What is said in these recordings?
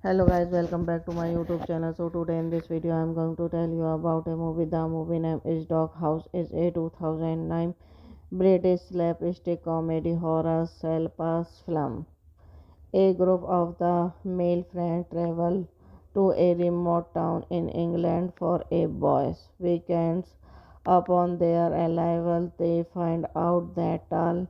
Hello guys, welcome back to my YouTube channel. So today in this video I am going to tell you about a movie. The movie name is Dog House. Is a 2009 British slapstick comedy horror pass film. A group of the male friends travel to a remote town in England for a boys' weekends. Upon their arrival, they find out that all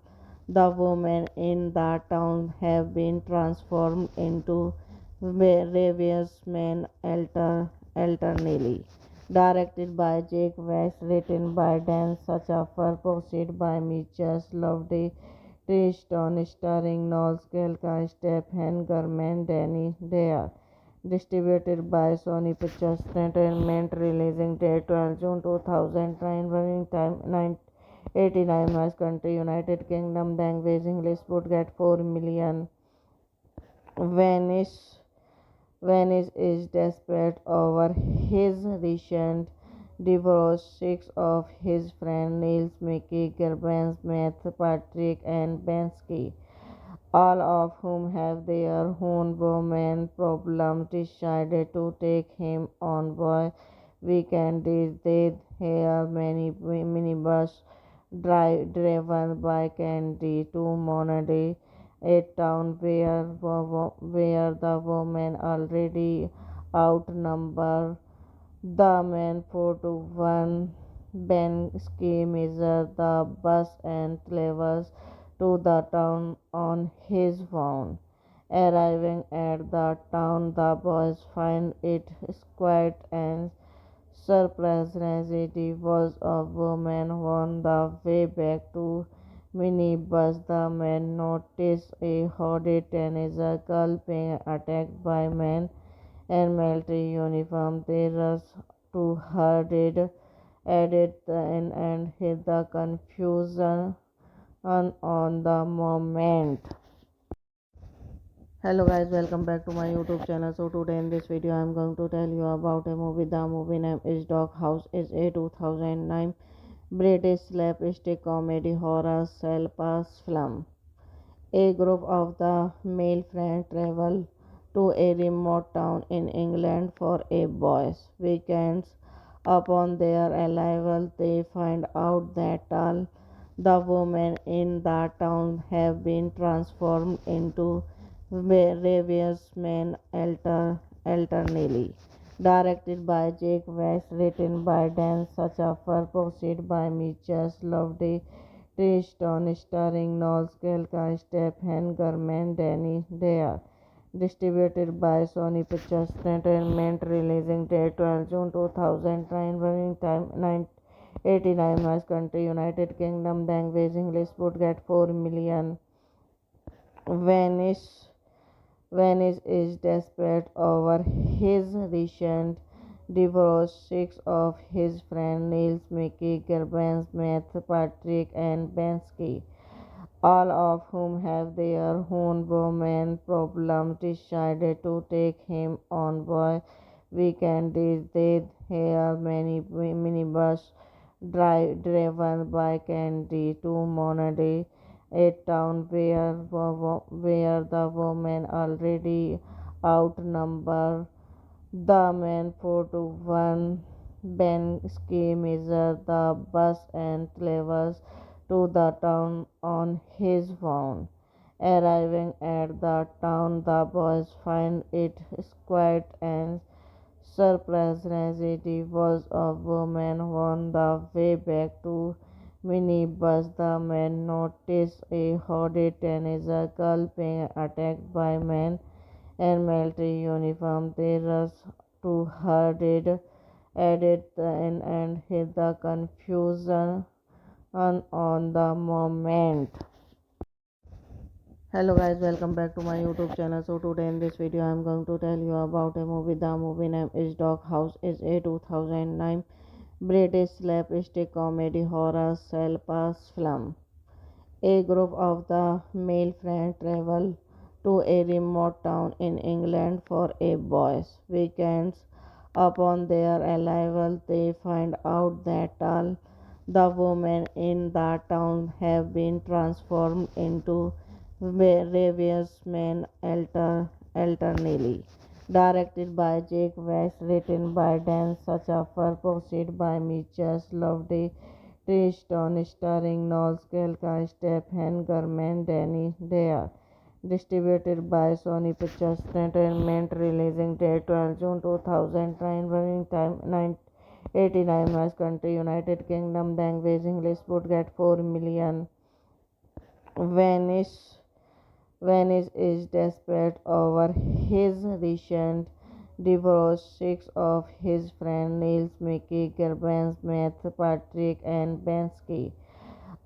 the women in the town have been transformed into various men alternately. Directed by Jake West, written by Dan Schafer, produced by Mitchell Loveday, Tristan, starring Noel Scalca, Stephen Garman, Danny Dare. Distributed by Sony Pictures Entertainment. Releasing date 12 June 2009. Running time 989 miles. Country United Kingdom. Language English. Budget 4 million. Venice Venice is desperate over his recent divorce. Six of his friends Niels, Mickey, Gerbens, Matt, Patrick, and Bensky, all of whom have their own woman problems, decided to take him on boy weekend. They hear many minibus driven by Candy to Monday, a town where the women already outnumber the men 4 to 1. Bensky measures the bus and travels to the town on his own. Arriving at the town, the boys find it quiet and surprisingly was a woman on the way back to minibus. The men notice a hooded teenager girl being attacked by men in military uniform. They rush to her aid, and hit the confusion on the moment. Hello guys, welcome back to my YouTube channel. So today in this video I am going to tell you about a movie. The movie name is Dog House. Is a 2009 British slapstick comedy horror pass film. A group of the male friends travel to a remote town in England for a boys' weekends. Upon their arrival, they find out that all the women in the town have been transformed into various men alternately. Directed by Jake West, written by Dan Schafer, produced by Mitchell Loveday, Tristan, starring Noel Scalca, Stephen Garman, Danny Dare. Distributed by Sony Pictures Entertainment. Releasing date 12 June 2009. Running time 989 miles. Country United Kingdom. Language English. Budget 4 million. Venice Venice is desperate over his recent divorced six of his friends Niels, Mickey, Gerbens, Matt, Patrick, and Bensky, all of whom have their own woman problems, decided to take him on boy weekend. They hear many minibus driven by Candy to Monady, a town where the women already outnumber the men 4 to 1. Bensky measures the bus and travels to the town on his own. Arriving at the town, the boys find it quiet and surprisingly was a woman on the way back to minibus. The men notice a hooded teenager girl being attacked by men and military uniform. They rush to her aid, added and hid the confusion on the moment. Hello guys, welcome back to my YouTube channel. So today in this video I am going to tell you about a movie. The movie name is Dog House. Is a 2009 British slapstick comedy horror pass film. A group of the male friends travel to a remote town in England for a boys' weekends. Upon their arrival, they find out that all the women in the town have been transformed into various men alternately. Directed by Jake West, written by Dan Sachaffer, produced by Mitchell Loveday, Tristan, starring Noel Skelka, Stephen Garman, Danny Dare. Distributed by Sony Pictures Entertainment. Releasing date 12 June 2009. Running time 989 miles. Country United Kingdom. Language English. Would get 4 million. Vanish Vanish is desperate over his recent divorce. Six of his friends Niels, Mickey, Gerbens, Matt, Patrick, and Bensky,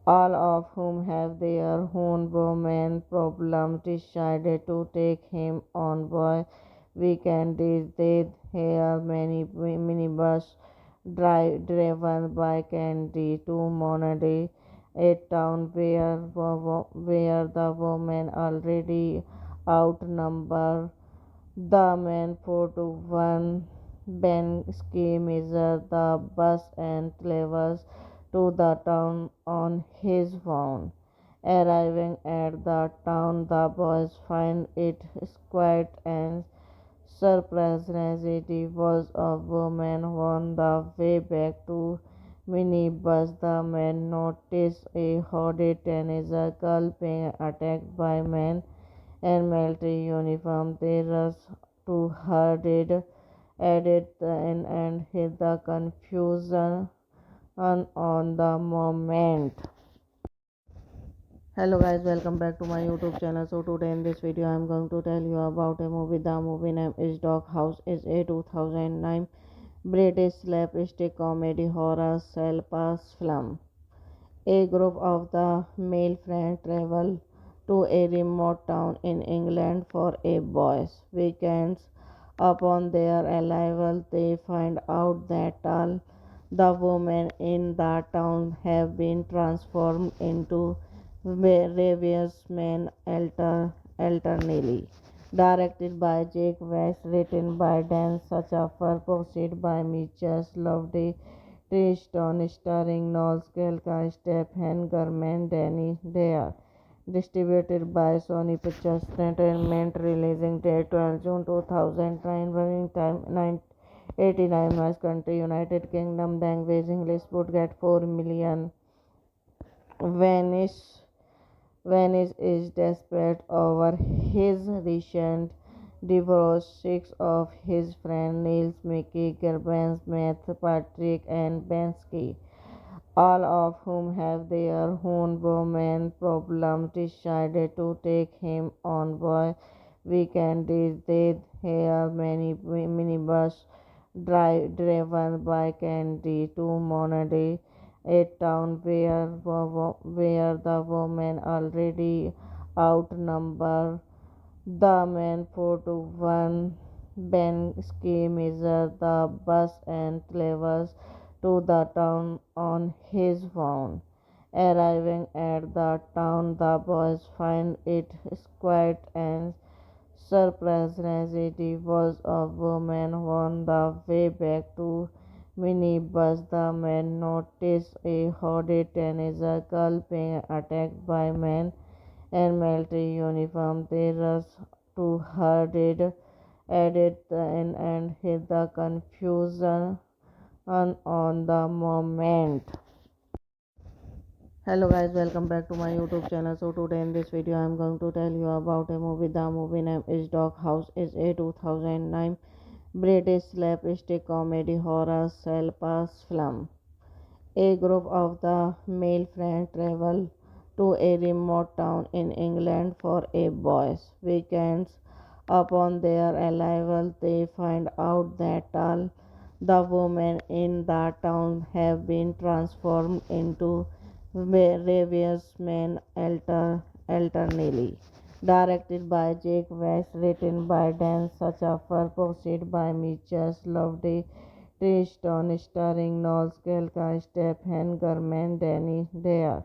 all of whom have their own woman problems, decided to take him on boy weekend. They hear many minibus driven by Candy to Monady, a town where the women already outnumber the men 4 to 1. Bensky measures the bus and travels to the town on his own. Arriving at the town, the boys find it quiet and surprisingly was a woman on the way back to minibus. The men notice a hooded teenager girl being attacked by men and military uniform. They rush to her aid and hid the confusion on the moment. Hello guys, welcome back to my YouTube channel. So today in this video I am going to tell you about a movie. The movie name is Dog House. Is a 2009 British slapstick comedy horror pass film. A group of the male friends travel to a remote town in England for a boys' weekends. Upon their arrival, they find out that all the women in the town have been transformed into various men alternately. Directed by Jake West, written by Dan Sachaffer, produced by Mitchell Loveday, Tristan, starring Noel Skelka, Stephen Garman, Danny Dare. Distributed by Sony Pictures Entertainment. Releasing date 12 June 2009. Running time 989 miles. Country United Kingdom. Language English. Would get 4 million. Vanish Vanish is desperate over his recent divorce. Six of his friends Niels, Mickey, Gerbens, Matt, Patrick, and Bensky, all of whom have their own woman problems, decided to take him on boy weekend. They hear many minibus driven by Candy to Monady, a town where the women already outnumber the men 4 to 1. Ben ski measure the bus and travels to the town on his phone. Arriving at the town, the boys find it quiet and surprisingly was a woman on the way back to minibus. The man noticed a hooded teenager girl being attacked by men in military uniform. They rushed to her aid, added and hid the confusion on the moment. Hello guys, welcome back to my YouTube channel. So today in this video I am going to tell you about a movie. The movie name is Dog House. Is a 2009 British slapstick comedy horror pass film. A group of the male friends travel to a remote town in England for a boys' weekends. Upon their arrival, they find out that all the women in the town have been transformed into various men alternately. Directed by Jake West, written by Dan Sachaffer, produced by Mitchell Loveday, Tristan, starring Noel Scalca, Stephen Garman, Danny Dare.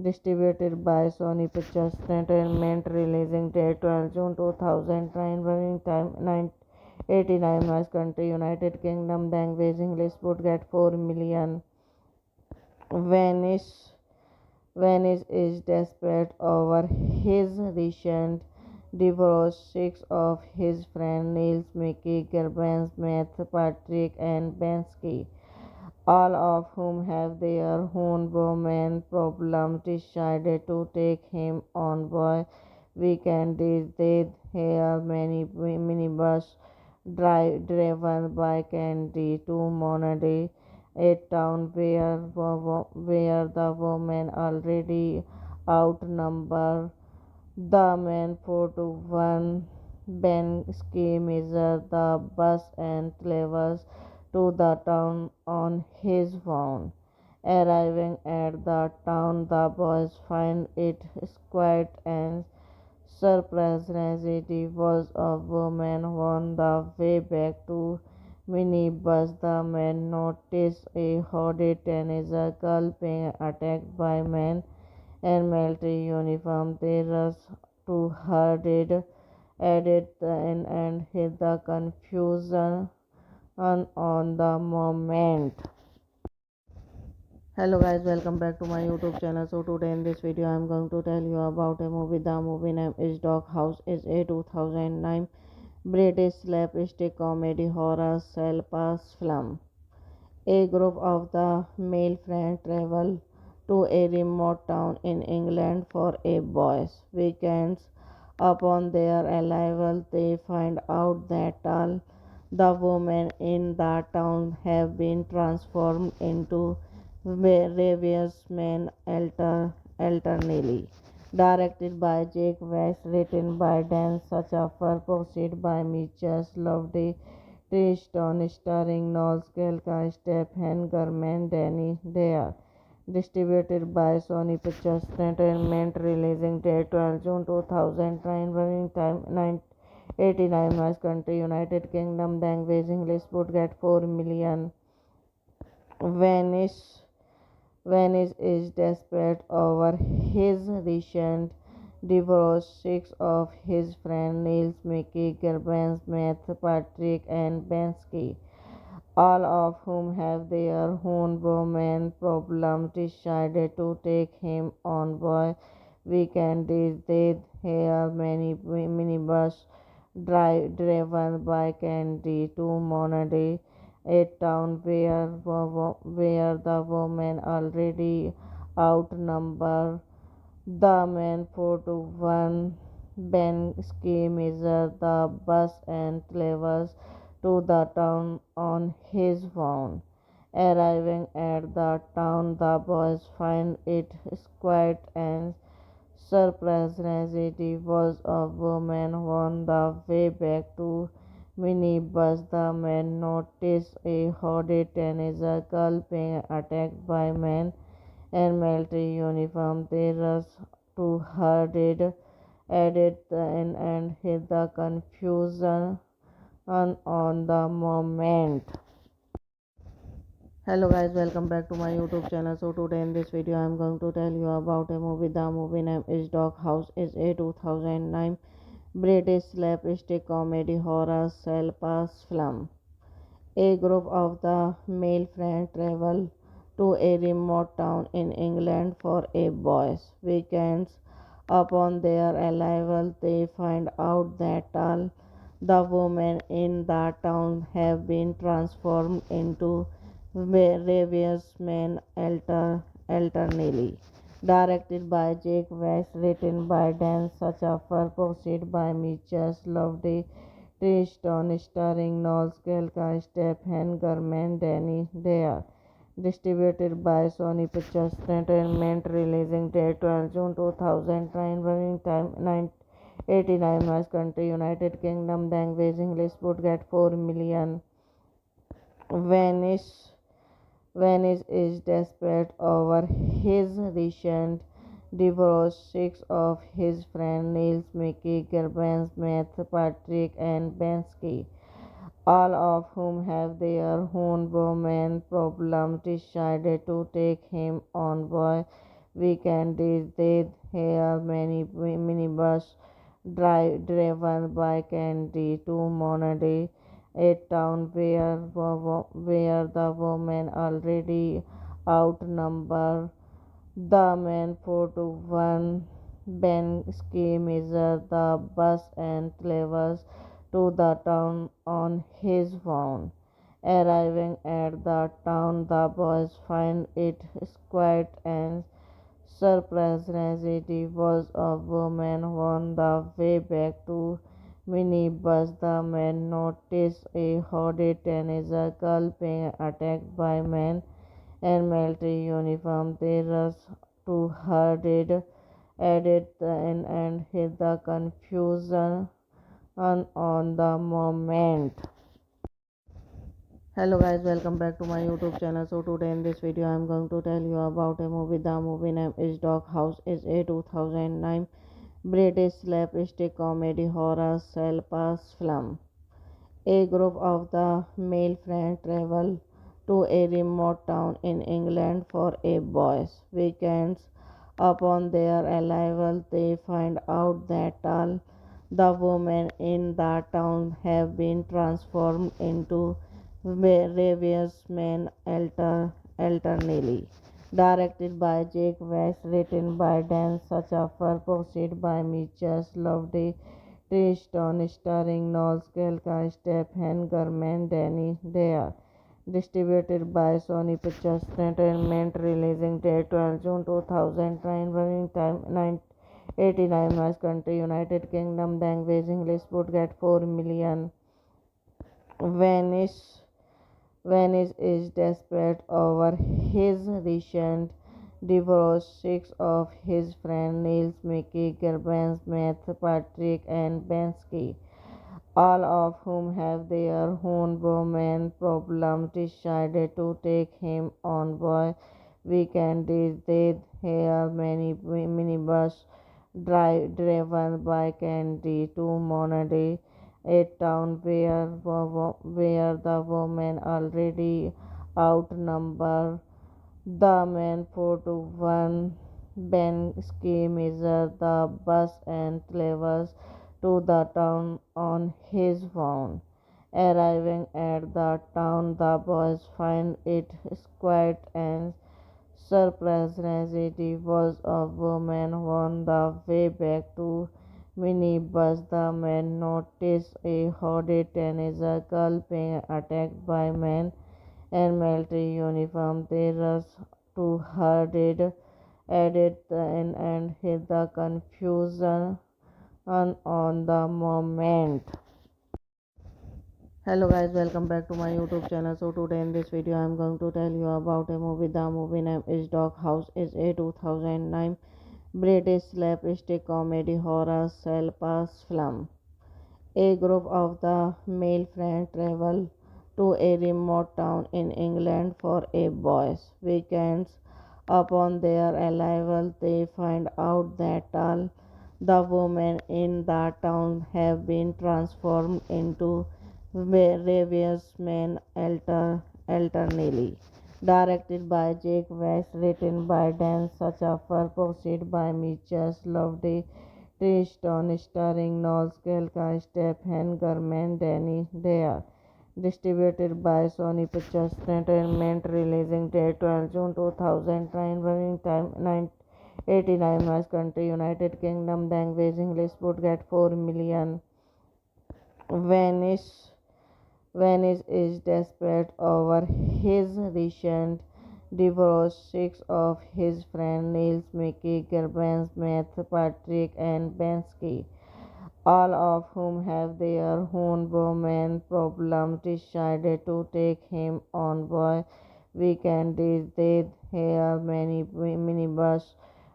Distributed by Sony Pictures Entertainment. Releasing date 12 June 2009. Running time 989 miles. Country United Kingdom. Language English. Would get 4 million. Venice Venice is desperate over his recent divorce. Six of his friends Niels, Mickey, Gerbens, Matt, Patrick, and Bensky, all of whom have their own woman problems, decided to take him on boy weekend. They hear many minibus driven by Candy to Monady, a town where the women already outnumber the men 4 to 1. Ben ski measure the bus and travels to the town on his phone. Arriving at the town, the boys find it quiet and surprisingly was a woman on the way back to minibus. The man noticed a hooded teenager girl being attacked by men in military uniform. They rushed to her aid and hid the confusion on the moment. Hello guys, welcome back to my YouTube channel. So today in this video I am going to tell you about a movie. The movie name is Dog House. Is a 2009 British slapstick comedy horror pass film. A group of the male friends travel to a remote town in England for a boys' weekends. Upon their arrival, they find out that all the women in the town have been transformed into various men alternately. Directed by Jake West, written by Dan Sachaffer, produced by Mitchell Loveday, Tristan, starring Noel Scalca, Stephen Garman, Danny Dare. Distributed by Sony Pictures Entertainment. Releasing date 12 June 2009. Running time 989 miles. Country United Kingdom. Language English. Would get 4 million. Venice Venice is desperate over his recent divorce. Six of his friends Niels, Mickey, Gerbens, Matt, Patrick, and Bensky, all of whom have their own woman problems, decided to take him on boy weekend. They hear many minibus driven by Candy to Monady, a town where the women already outnumber the men 4 to 1. Ben ski measure the bus and travels to the town on his phone. Arriving at the town, the boys find it quiet and surprisingly was a woman on the way back to minibus. The man noticed a hooded teenager girl being attacked by men in military uniform. They rushed to her aid and hid the confusion on the moment. Hello guys, welcome back to my YouTube channel. So today in this video I am going to tell you about a movie. The movie name is Dog House. Is a 2009 British slapstick comedy horror self-paced film. A group of the male friends travel to a remote town in England for a boys' weekends. Upon their arrival, they find out that all the women in the town have been transformed into various men alternately. Directed by Jake West, written by Dan Schafer, produced by Mitchell Loveday, Tristan, starring Noel Scalca, Stephen Garman, Danny Dare. Distributed by Sony Pictures Entertainment. Releasing date 12 June 2009. Running time 989 miles. Country United Kingdom. Language English. Would get 4 million. Vanish Vanish is desperate over his recent divorce. Six of his friends Niels, Mickey, Gerbens, Matt, Patrick, and Bensky, all of whom have their own woman problems, decided to take him on boy weekend. They hear many minibus driven by Candy to Monady, a town where the women already outnumber the men 4 to 1. Ben measures the bus and travels to the town on his own. Arriving at the town, the boys find it quiet and surprisingly was a woman on the way back to minibus. The men notice a hooded teenager girl being attacked by men and military uniform. They rush to her added and hit the confusion on the moment. Hello guys, welcome back to my YouTube channel. So today in this video I am going to tell you about a movie. The movie name is Dog House. Is a 2009 British slapstick comedy horror self-paced film. A group of the male friends travel to a remote town in England for a boys' weekends. Upon their arrival, they find out that all the women in the town have been transformed into various men alternately. Directed by Jake West, written by Dan Schafer, produced by Mitchell Loveday, Tristan, starring Noel Scalca, Stephen Garman, Danny Dare. Distributed by Sony Pictures Entertainment. Releasing date 12 June 2009. Running time 989 miles. Country United Kingdom. Language English. Would get 4 million. Vanish Vanish is desperate over his recent divorce. Six of his friends Niels, Mickey, Gerbens, Matt, Patrick, and Bensky, all of whom have their own woman problems, decided to take him on boy weekend. They hear many minibus driven by Candy to Monady, a town where the women already outnumber the men 4 to 1. Ben measures the bus and travels to the town on his own. Arriving at the town, the boys find it quiet and surprisingly was a woman on the way back to minibus. The men notice a hooded teenager girl being attacked by men and military uniform. They rush to her added and hit the confusion on the moment. Hello guys, welcome back to my YouTube channel. So today in this video I am going to tell you about a movie. The movie name is Dog House. Is a 2009 British slapstick comedy horror self-paced film. A group of the male friends travel to a remote town in England for a boys' weekends. Upon their arrival, they find out that all the women in the town have been transformed into Various Men alternately. Directed by Jake West, written by Dan Schafer, produced by Mitchell Loveday, Tristan, starring Noel Scalca, Stephen Garman, Danny Dare. Distributed by Sony Pictures Entertainment, releasing date 12 June 2009, running time 989 miles, country United Kingdom, language English, would get 4 million. Venice Venice is desperate over his recent divorce. Six of his friends Niels, Mickey, Gerben, Smith, Patrick, and Bensky, all of whom have their own woman problems, decided to take him on boy weekend. They hear many minibus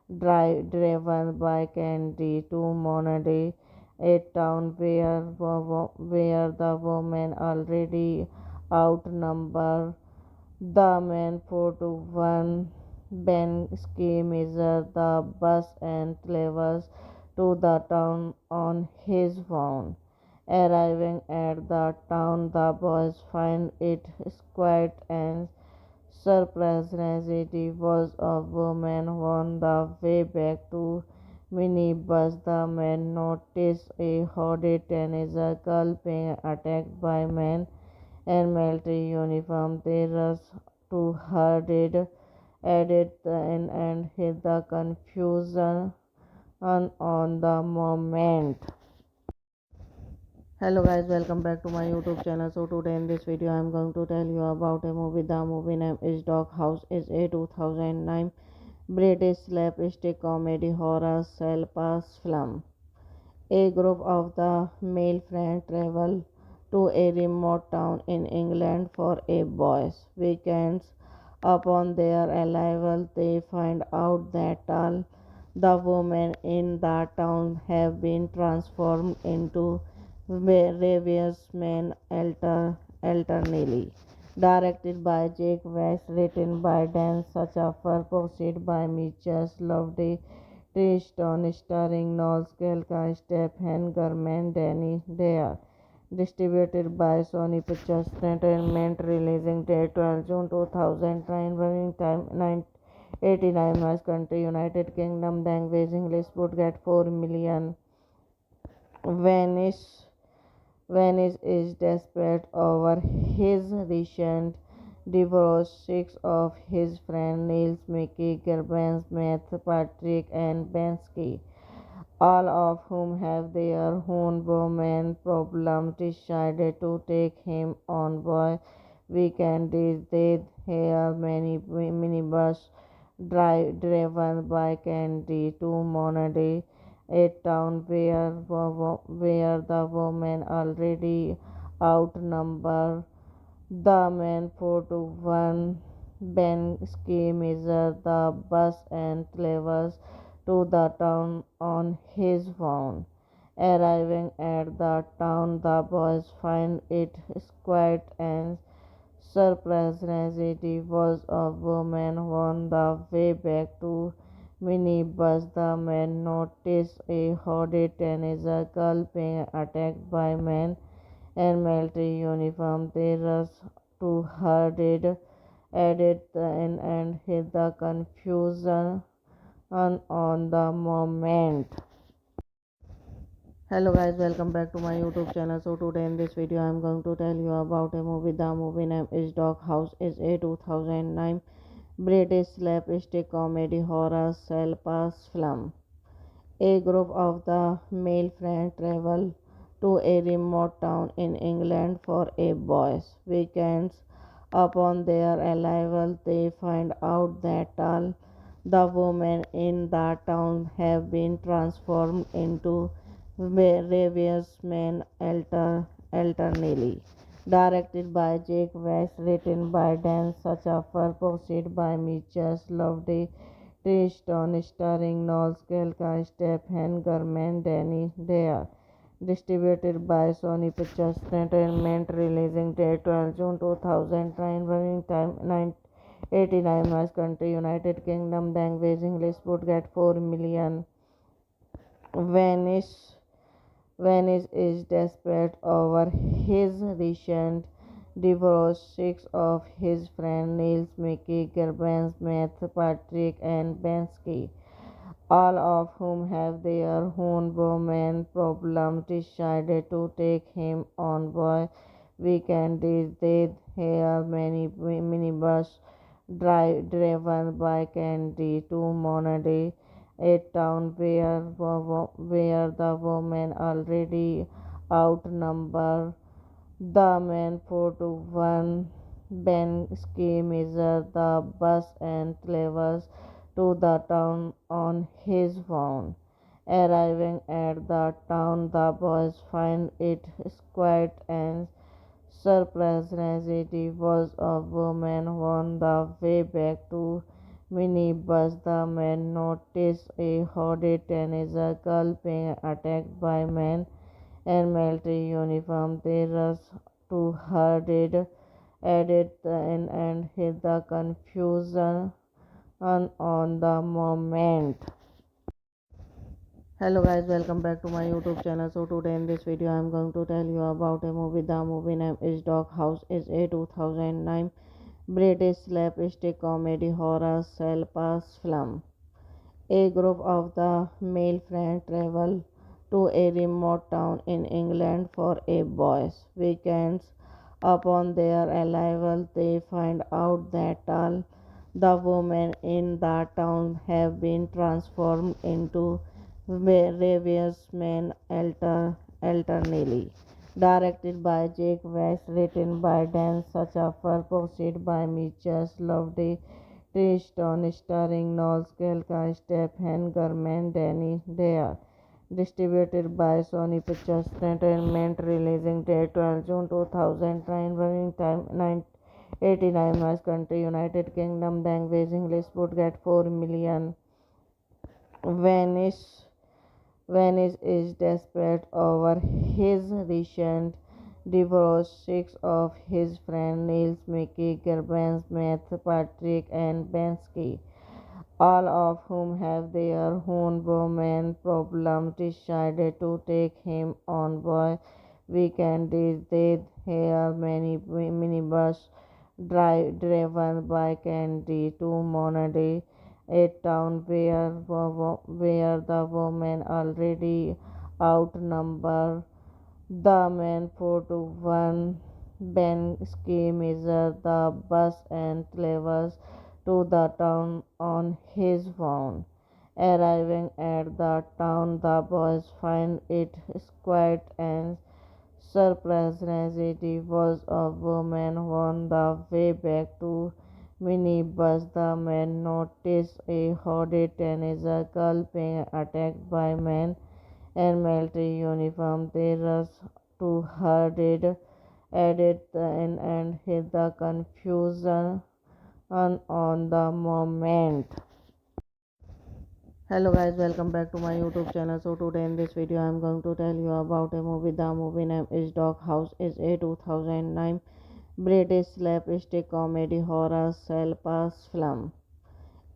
driven by Candy to Monday, a town where the women already outnumber the men 4 to 1. Ben Ski measures the bus and travels to the town on his phone. Arriving at the town, the boys find it quiet and surprisingly was a woman on the way back to minibus. The men notice a hooded teenager girl being attacked by men and military uniform. They rush to her added and hit the confusion on the moment. Hello guys, welcome back to my YouTube channel. So today in this video I am going to tell you about a movie. The movie name is Dog House. Is a 2009 British slapstick comedy horror self-pass film. A group of the male friends travel to a remote town in England for a boys' weekends. Upon their arrival, they find out that all the women in the town have been transformed into various men alternately. Directed by Jake West, written by Dan Schafer, produced by Mitchell Loveday, Tristan, starring Noel Scalca, Stephen Garman, Danny Dare. Distributed by Sony Pictures Entertainment, releasing date 12 June 2009, running time 989 miles, country United Kingdom, language English, would get 4 million. Venice Venice is desperate over his recent divorce. Six of his friends Niels, Mickey, Gerben, Smith, Patrick, and Bensky, all of whom have their own woman problems, decided to take him on boy weekend. They hear many minibus driven by Candy to Monday, a town where the women already outnumber the men 4 to 1. Ben Ski measures the bus and travels to the town on his phone. Arriving at the town, the boys find it quiet and surprisingly was a woman on the way back to minibus. The men notice a hooded teenager girl being attacked by men and military uniform. They rush to her added and hit the confusion on the moment. Hello guys, welcome back to my YouTube channel. So today in this video I am going to tell you about a movie. The movie name is Dog House. Is a 2009 British slapstick comedy horror self-pass film. A group of the male friends travel to a remote town in England for a boys' weekends. Upon their arrival, they find out that all the women in the town have been transformed into various men alternately. Directed by Jake West, written by Dan Schafer, produced by Mitchell Loveday, Tristan, starring Noel Scalca, Stephen Garman, Danny Dare. Distributed by Sony Pictures Entertainment, releasing date 12 June 2009, running time 989 miles, country United Kingdom, language English, would get 4 million. Venice Venice is desperate over his recent divorce. Six of his friends Niels, Mickey, Gerbens, Matt, Patrick, and Bensky, all of whom have their own woman problems, decided to take him on boy weekend. They hear many minibus driven by Candy to Monady, a town where the women already outnumber the men 4 to 1. Ben Ski measures the bus and travels to the town on his phone. Arriving at the town, the boys find it quiet and surprisingly was a woman on the way back to minibus. The men notice a hooded teenager girl being attacked by men and military uniform. They rush to her added and hit the confusion on the moment. Hello guys, welcome back to my YouTube channel. So today in this video I am going to tell you about a movie. The movie name is Dog House. Is a 2009 British slapstick comedy horror pass film. A group of the male friends travel to a remote town in England for a boys' weekends. Upon their arrival, they find out that all the women in the town have been transformed into various men alternately. Directed by Jake West, written by Dan Schafer, produced by Mitchell Loveday, Tristan, starring Noel Skelka, Stephen Garman, Danny Dare. Distributed by Sony Pictures Entertainment. Releasing date 12 June 2009. Running time 989 miles. Country United Kingdom. Language English. Would get 4 million. Venice Venice is desperate over his recent divorce. Six of his friends Niels, Mickey, Gerbens, Matt, Patrick, and Bensky, all of whom have their own woman problems, decided to take him on boy weekend. They hear many minibus driven by Candy to Monady, a town where, the women already outnumber the men 4 to 1. Ben Ski measures the bus and travels to the town on his phone. Arriving at the town, the boys find it quiet and surprisingly was a woman on the way back to minibus. The men notice a hooded teenager girl being attacked by men and military uniform. They rush to her added and hit the confusion on the moment. The men 4 to 1. Ben Ski measures the bus and travels to the town on his phone. Arriving at the town, the boys find it quiet and surprisingly was a woman on the way back to minibus. The men notice a hooded teenager girl being attacked by men in military uniform. They rush to her added and hit the confusion on the moment. Hello guys, welcome back to my YouTube channel. So today in this video I am going to tell you about a movie. The movie name is Dog House. Is a 2009 British slapstick comedy horror pass film.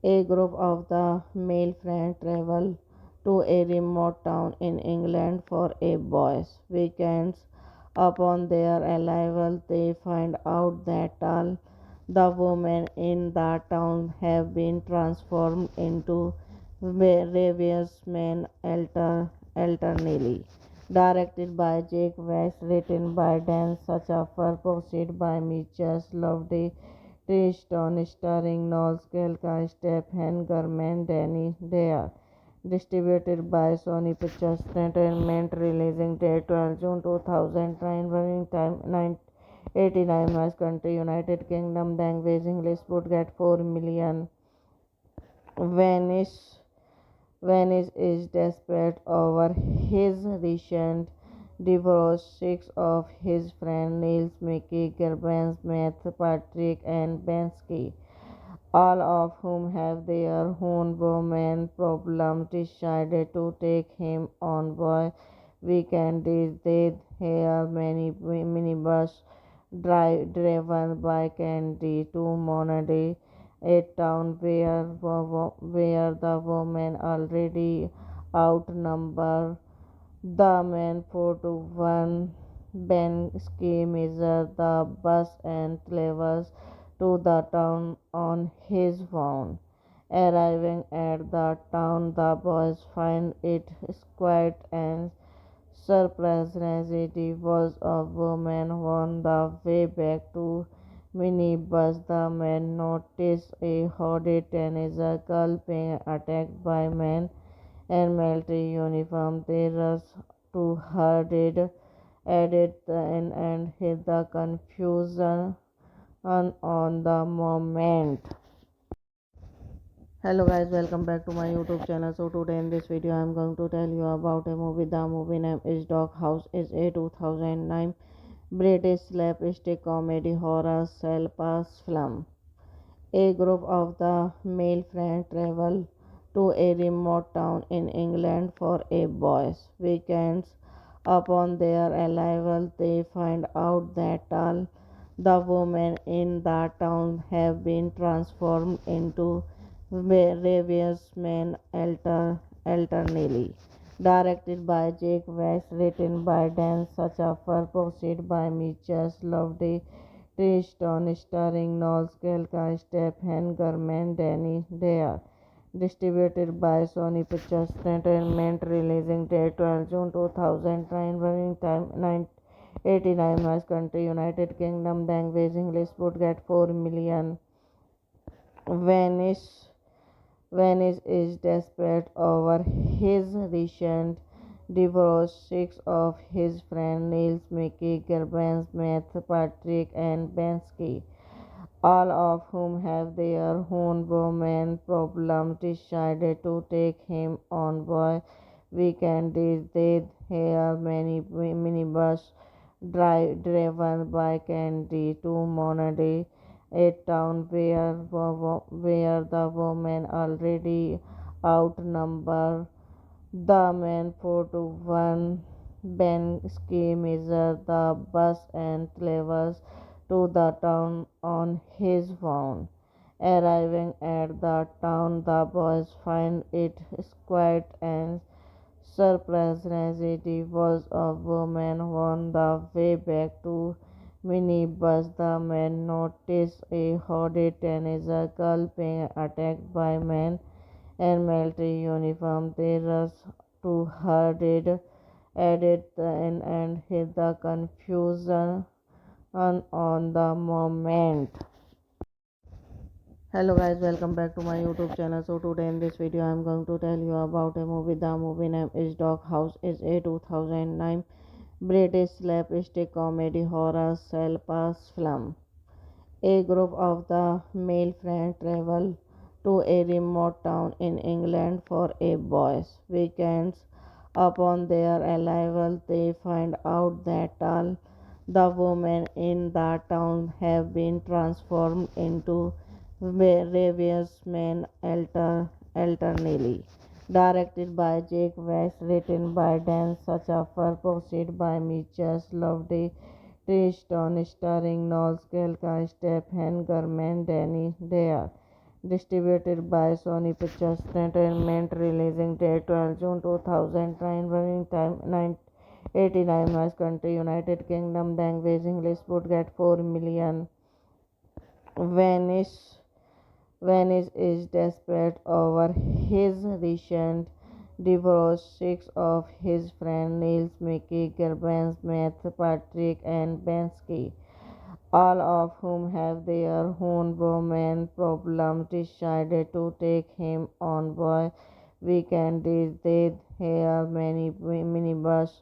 A group of the male friends travel to a remote town in England for a boys' weekends. Upon their arrival, they find out that all the women in the town have been transformed into various men alternately. Directed by Jake West, written by Dan Schafer, produced by Mitchell Loveday, Tristan, starring Noel Skelka, Stephen Garman, Danny Dare. Distributed by Sony Pictures Entertainment. Releasing date 12 June 2009. Running time 989 miles. Country United Kingdom. Language English. Would get 4 million. Venice Venice is desperate over his recent divorce. Six of his friends Niels, Mickey, Gerbens, Matt, Patrick, and Bensky, all of whom have their own woman problems, decided to take him on boy weekend. They hear many minibus driven by Candy to Monady, a town where the women already outnumber The man 421 Ben ski measured the bus and travels to the town on his phone. Arriving at the town, the boys find it quiet and surprisingly there was a woman on the way back to minibus. The man noticed a hooded teenager girl being attacked by men and military uniform. They rushed to her added and hid the confusion on the moment. Hello guys, welcome back to my YouTube channel. So today in this video I am going to tell you about a movie. The movie name is Dog House. Is a 2009 British slapstick comedy horror pass film. A group of the male friends travel to a remote town in England for a boys' weekends. Upon their arrival, they find out that all the women in the town have been transformed into various men alternately. Directed by Jake West, written by Dan Sachaffer, produced by Mitchell Loveday, Tristan, starring Noel Skelka, Stephen Garman, Danny Dare. Distributed by Sony Pictures Entertainment. Releasing date 12 June 2009. Running time 989 miles. Country United Kingdom. Language English. Would get 4 million. Venice Venice is desperate over his recent divorce. Six of his friends Niels, Mickey, Gervans, Matt, Patrick, and Bensky, all of whom have their own woman problems, decided to take him on boy weekend. They hear many minibus driven by Candy to Monday, a town where the women already outnumber the men 4 to 1. Ben ski measures the bus and travels to the town on his phone. Arriving at the town, the boys find it quiet and surprisingly there was a woman on the way back to minibus. The men noticed a hooded teenager girl being attacked by men and military uniform. They rushed to her added and hid the confusion on the moment. Hello guys, welcome back to my YouTube channel. So today in this video I am going to tell you about a movie. The movie name is Dog House. Is a 2009 British slapstick comedy horror pass film. A group of the male friends travel to a remote town in England for a boys' weekends. Upon their arrival, they find out that all the women in the town have been transformed into various men alternately. Directed by Jake West, written by Dan Sachaffer, produced by Mitchell Loveday, Tristan, starring Noel Skelka, Stephen Garman, Danny Dare. Distributed by Sony Pictures Entertainment. Releasing date 12 June 2009. Running time 989 miles. Country United Kingdom. Language English. Would get 4 million. Venice Venice is desperate over his recent divorce. Six of his friends Niels, Mickey, Gervans, Matt, Patrick, and Bensky, all of whom have their own woman problems, decided to take him on boy weekend. They hear many minibus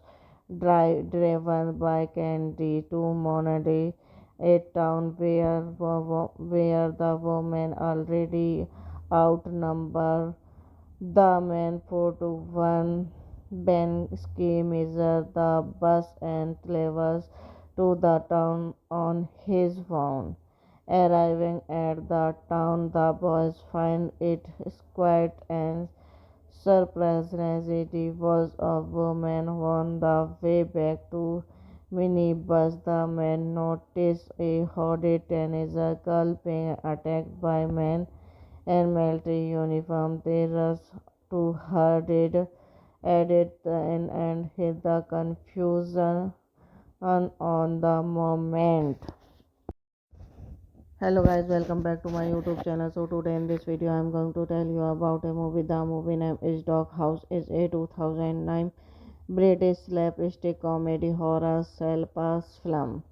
driven by Candy to Monday, a town where the women already outnumber the men 4 to 1. Ben ski measures the bus and travels to the town on his phone. Arriving at the town, the boys find it quiet and surprisingly there was a woman on the way back to minibus. The men noticed a hooded teenager girl being attacked by men and military uniform. They rushed to her added and hid the confusion on the moment. Hello guys, welcome back to my YouTube channel. So today in this video I am going to tell you about a movie. The movie name is Dog House. Is a 2009 British slapstick comedy horror pass film.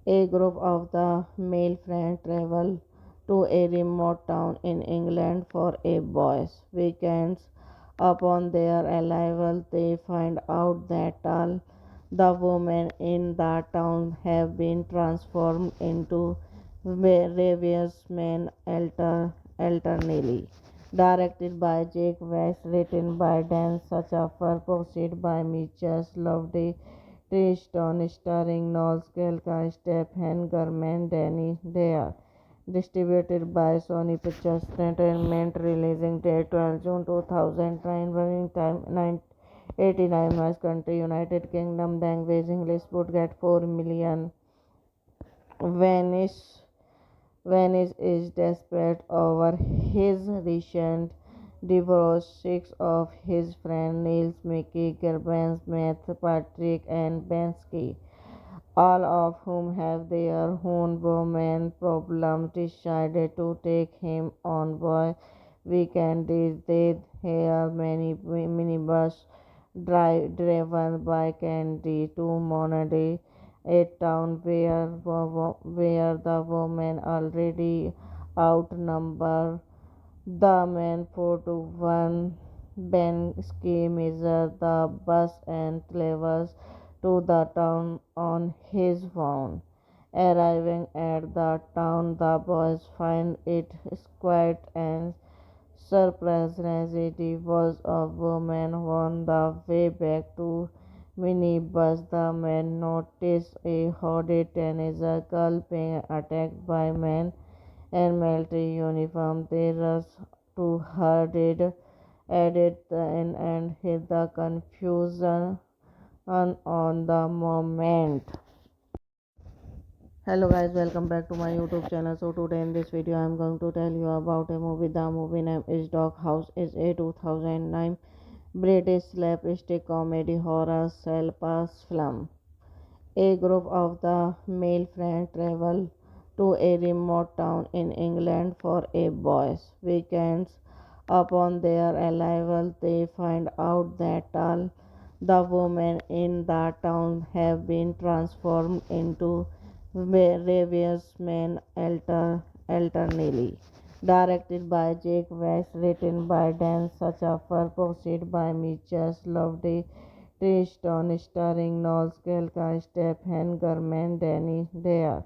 A group of the male friends travel to a remote town in England for a boys' weekends. Upon their arrival, they find out that all the women in the town have been transformed into various men alternately. Directed by Jake West, written by Dan Schafer, produced by Mitchell Loveday, Tristan, starring Noel Skelka, Stephen Garman, Danny Dare. Distributed by Sony Pictures Entertainment. Releasing date 12 June 2009. Running time 989 miles. Country United Kingdom. Language English. Would get 4 million. Vanish Vanish is desperate over his recent divorce. Six of his friends Niels, Mickey, Gervans, Matt, Patrick, and Bensky, all of whom have their own woman problems, decided to take him on boy weekend. They hear many minibus driven by Candy to Monady, a town where the women already outnumber the men 4 to 1. Ben Ski measures the bus and travels to the town on his own. Arriving at the town, the boys find it quiet and surprisingly was a woman on the way back to minibus. The men notice a hooded teenager girl being attacked by men and military uniform. They rush to her added and hid the confusion on the moment. Hello guys, welcome back to my YouTube channel. So today in this video I am going to tell you about a movie. The movie name is Dog House. Is a 2009 British slapstick comedy horror pass film. A group of the male friends travel to a remote town in England for a boys' weekends. Upon their arrival, they find out that all the women in the town have been transformed into various men alternately. Directed by Jake West, written by Dan Schafer, produced by Mitchell Loveday, Tristan, starring Noel Skelka, Stephen Garman, Danny Dare.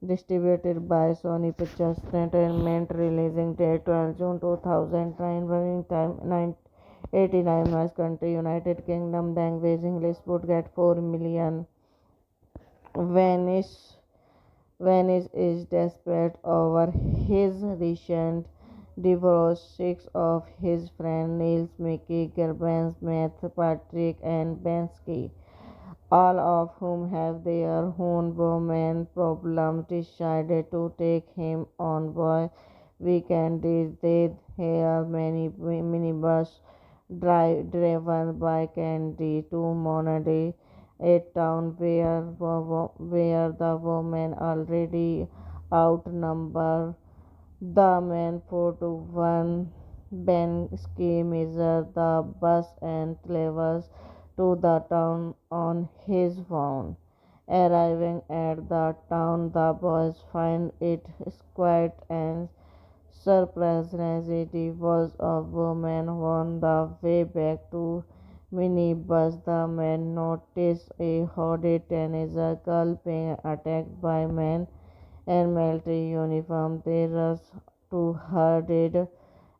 Distributed by Sony Pictures Entertainment. Releasing date 12 June 2009. Running time 989 miles. Country United Kingdom. Language English. Would get 4 million. Vanish Vanish is desperate over his recent divorce. Six of his friends Niels, Mickey, Gervans, Matt, Patrick, and Bensky, all of whom have their own woman problems, decided to take him on boy weekend. They hear many minibus driven by Candy to Monady, a town where the women already outnumber the men 4 to 1. Ben Ski measures the bus and travels to the town on his own. Arriving at the town, the boys find it quiet and surprisingly was a woman on the way back to minibus. The men notice a hooded teenager girl being attacked by men and military uniform. They rush to her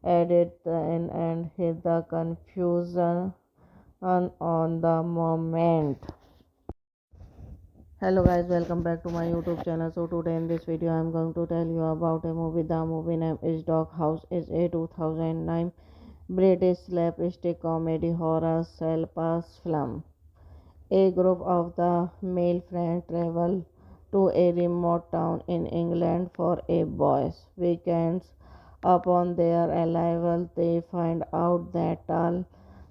added and hid the confusion on the moment. Hello guys, welcome back to my YouTube channel. So today in this video I am going to tell you about a movie. The movie name is Dog House. Is a 2009 British slapstick comedy horror pass film. A group of the male friends travel to a remote town in England for a boys' weekends. Upon their arrival, they find out that all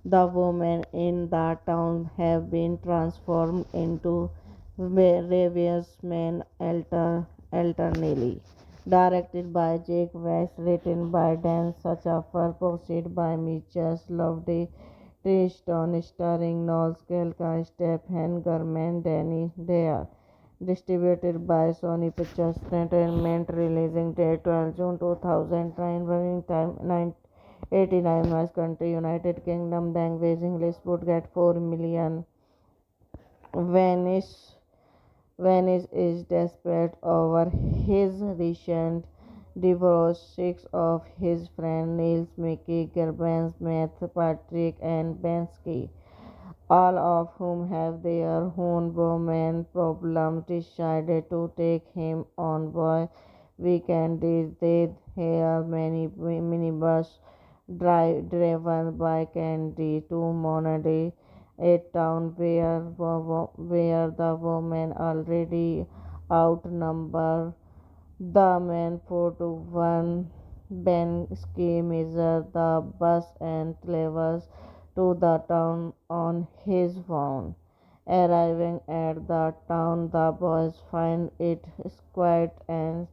The women in the town have been transformed into various men alternately. Directed by Jake West, written by Dan Schafer, produced by Mitchell Loveday, Tristan, starring Noel Skelka, Stephen Garman, Danny Dare. Distributed by Sony Pictures Entertainment, releasing date 12 June 2009, running time 989 miles, country United Kingdom, language English, would get 4 million. Vanish Vanish is desperate over his recent divorce. Six of his friends Niels, Mickey, Gerbens, Matt, Patrick, and Bensky, all of whom have their own woman problems, decided to take him on boy weekend. They hear many minibus driven by Candy to Monady, a town where the women already outnumber the men 4 to 1. Ben Ski measures the bus and travels to the town on his own. Arriving at the town, the boys find it quiet and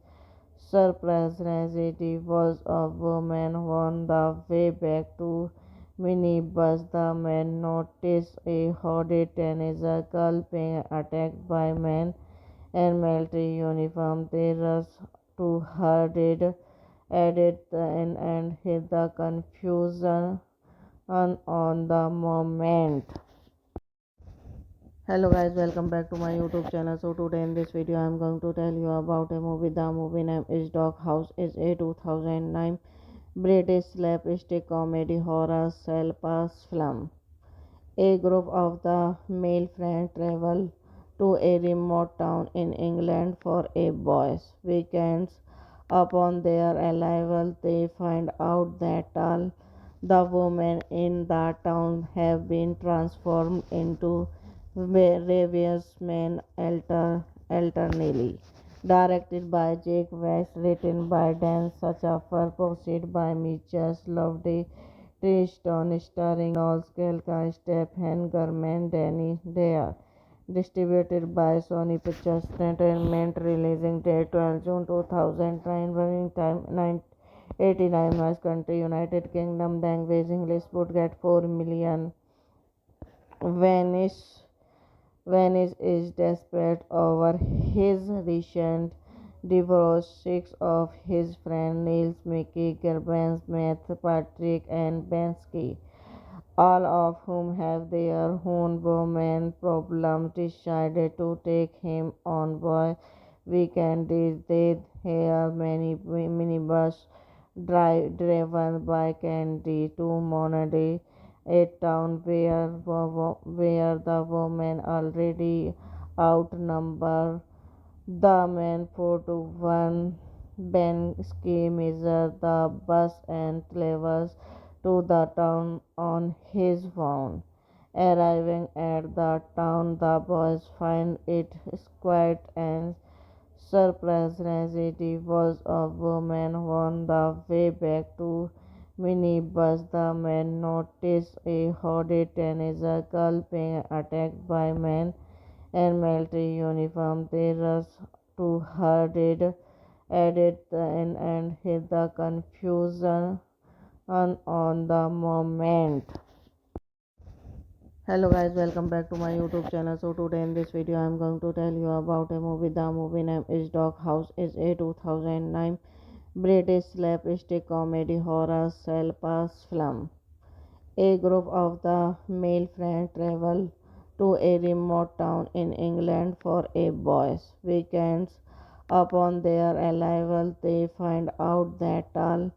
surprisingly was a woman on the way back to minibus. The men notice a hooded teenager girl being attacked by men and military uniform. They rush to her added and hit the confusion on the moment. Hello guys, welcome back to my YouTube channel. So today in this video I am going to tell you about a movie. The movie name is Dog House. Is a 2009 British slapstick comedy horror pass film. A group of the male friends travel to a remote town in England for a boys' weekends. Upon their arrival, they find out that all the women in the town have been transformed into various men alternately. Directed by Jake West, written by Dan Schafer, produced by Mitchell Loveday, Tristan, starring Noel Skelka, Stephen Garman, Danny Dare. Distributed by Sony Pictures Entertainment, releasing date 12 June 2009, running time 989 miles, country United Kingdom, language English, would get 4 million. Vanish Vanish is desperate over his recent divorce. Six of his friends Niels, Mickey, Gerbens, Matt, Patrick, and Bensky, all of whom have their own woman problems, decided to take him on boy weekend. They hear many minibus driven by Candy to Monady, a town where the women already outnumber the men 4 to 1. Ben Ski measures the bus and travels to the town on his own. Arriving at the town, the boys find it quiet and surprisingly was a woman on the way back to minibus. The men notice a hooded teenager girl being attacked by men and military uniform. They rush to her added and hit the confusion on the moment. Hello guys, welcome back to my YouTube channel. So today in this video I am going to tell you about a movie. The movie name is Dog House. Is a 2009 British slapstick comedy horror pass film. A group of the male friends travel to a remote town in England for a boys' weekends. Upon their arrival, they find out that all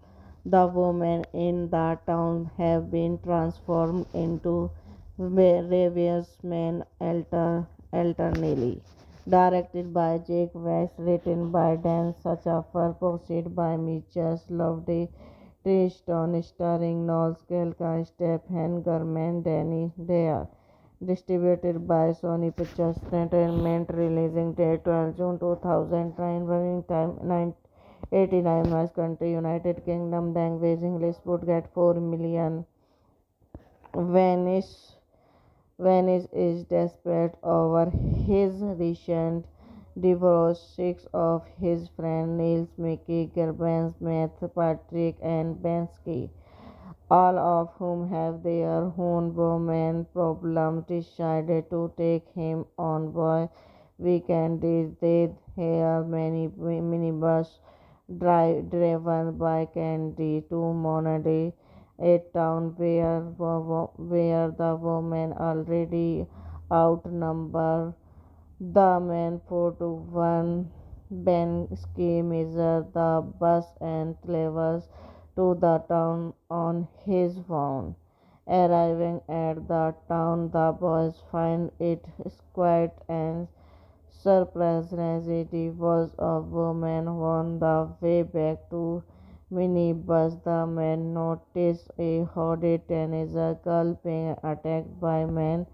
the women in the town have been transformed into various men alternately. Directed by Jake West, written by Dan Schafer, produced by Mitchell Loveday, Tristan, starring Noel Skelka, Stephen Garman, Danny Dare. Distributed by Sony Pictures Entertainment, releasing date 12 June 2009, running time 989 miles, country United Kingdom, language English, would get 4 million. Venice Venice is desperate over his recent divorce. Six of his friends Niels, Mickey, Gerbens, Matt, Patrick, and Bensky, all of whom have their own woman problems, decided to take him on boy weekend. They hear many minibus driven by Candy to Monady, a town where the women already outnumber the men 4 to 1. Ben Ski measures the bus and travels to the town on his phone. Arriving at the town, the boys find it quiet and surprisingly was a woman on the way back to minibus. The men notice a hooded teenager girl being attacked by men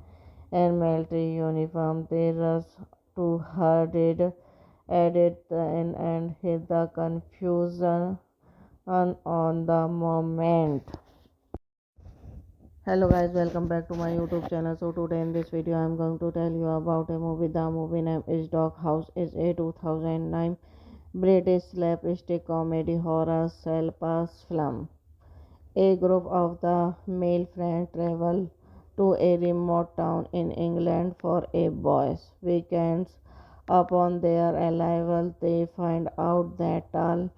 in military uniform. They rush to her added and hit the confusion on the moment. Hello guys, welcome back to my YouTube channel. So today in this video I am going to tell you about a movie. The movie name is Dog House. Is a 2009 British slapstick comedy horror pass film. A group of the male friends travel to a remote town in England for a boys' weekends. Upon their arrival, they find out that all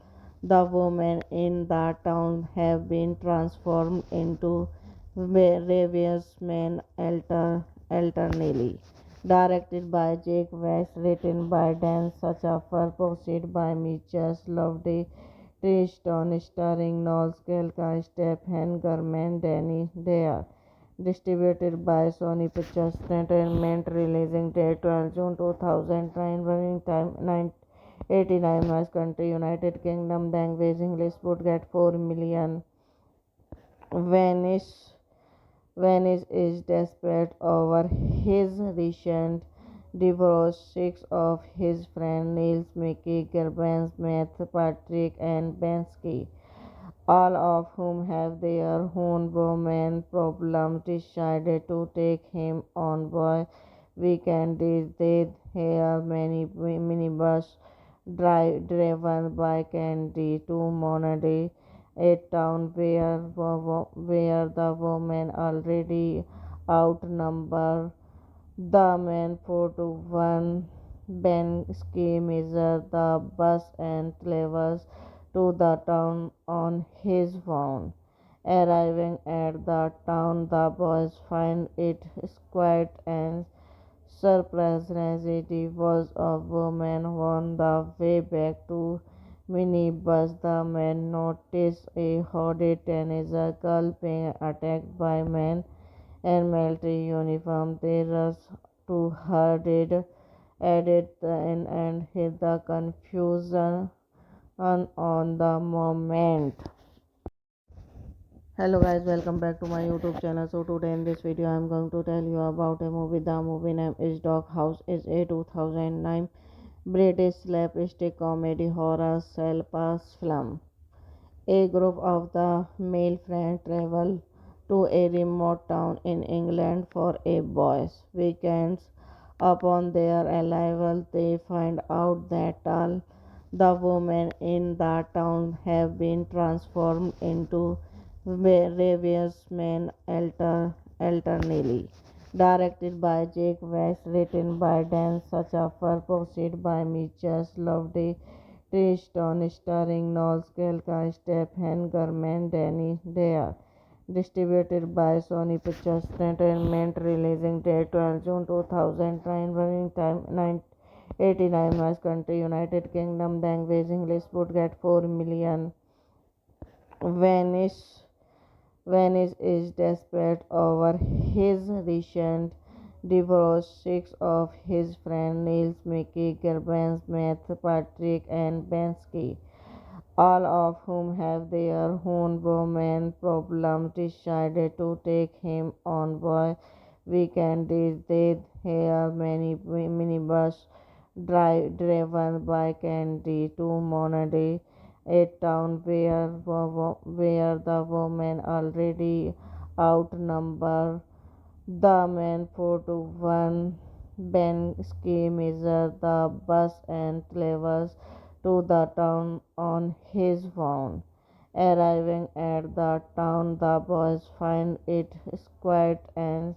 the women in the town have been transformed into various men alternately. Directed by Jake West, written by Dan Schafer, produced by Mitchell Loveday, Tristan, starring Noel Scalca, Stephen Garman, Danny Dare. Distributed by Sony Pictures Entertainment. Releasing date 12 June 2009. Running time 989 miles. Country United Kingdom. Language English. Budget 4 million. Venice Venice is desperate over his recent divorce. Six of his friends Niels, Mickey, Gerbens, Matt, Patrick, and Bensky, all of whom have their own woman problems, decided to take him on boy weekend. They hear many minibus driven by Candy to Monady, a town where the women already outnumber the men 4 to 1. Ben Ski measures the bus and travels to the town on his phone. Arriving at the town, the boys find it quiet and surprisingly was a woman on the way back to minibus. The men notice a hooded teenager girl being attacked by men in military uniform. They rush to her added and hit the confusion on the moment. Hello guys, welcome back to my YouTube channel. So today in this video I am going to tell you about a movie. The movie name is Dog House. Is a 2009 British slapstick comedy horror pass film. A group of the male friends travel to a remote town in England for a boys' weekends. Upon their arrival, they find out that all the women in the town have been transformed into various men alternately. Directed by Jake West, written by Dan Schafer, produced by Mitchell Loveday, Tristan, starring Noel Scalca, Stephen Garman, Danny Dare. Distributed by Sony Pictures Entertainment. Releasing date 12 June 2009. Running time 989 miles. Country United Kingdom. Language English. Budget 4 million. Venice Venice is desperate over his recent divorce. Six of his friends Niels, Mickey, Gerbens, Matt, Patrick, and Bensky, all of whom have their own woman problems, decided to take him on boy weekend. They hear many minibus driven by Candy to Monady, a town where the women already outnumber the men 4-1. Ben Ski measured the bus and travels to the town on his phone. Arriving at the town, the boys find it quiet and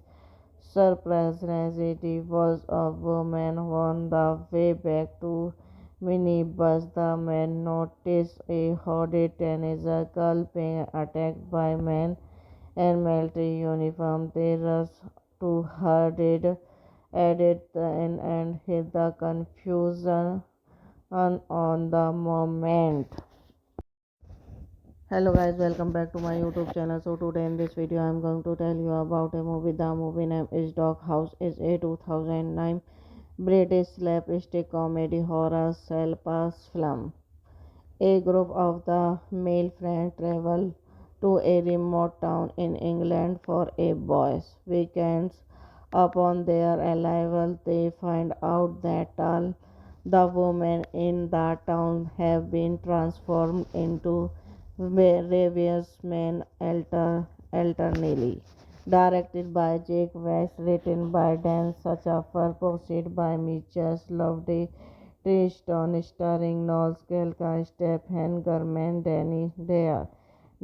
surprisingly was a woman on the way back to minibus. The men noticed a hooded teenager girl being attacked by men in military uniform. They rushed to her aid, added and hid the confusion on the moment. Hello guys, welcome back to my YouTube channel. So today in this video I am going to tell you about a movie. The movie name is Dog House. Is a 2009 British slapstick comedy horror pass film. A group of the male friends travel to a remote town in England for a boys' weekends. Upon their arrival, they find out that all the women in the town have been transformed into various men alternately. Directed by Jake West, written by Dan Schafer, produced by Mitchell Loveday, Tristan starring Noel Skelka, Stephen Garman, Danny Dare.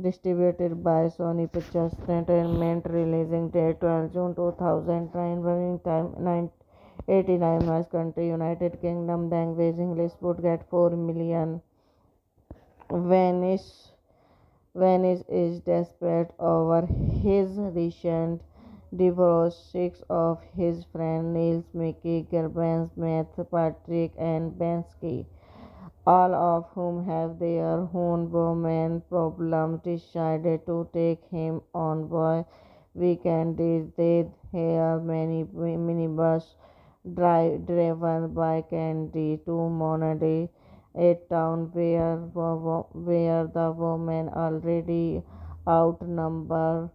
Distributed by Sony Pictures Entertainment. Releasing date 12 June 2009. Running time 989 miles. Country United Kingdom. Language English. Would get 4 million. Vanish Vanish is desperate over his recent divorce. Six of his friends Niels, Mickey, Gervans, Matt, Patrick, and Bensky, all of whom have their own woman problems, decided to take him on boy weekend. They hear many minibus driven by Candy to Monday, a town where the women already outnumber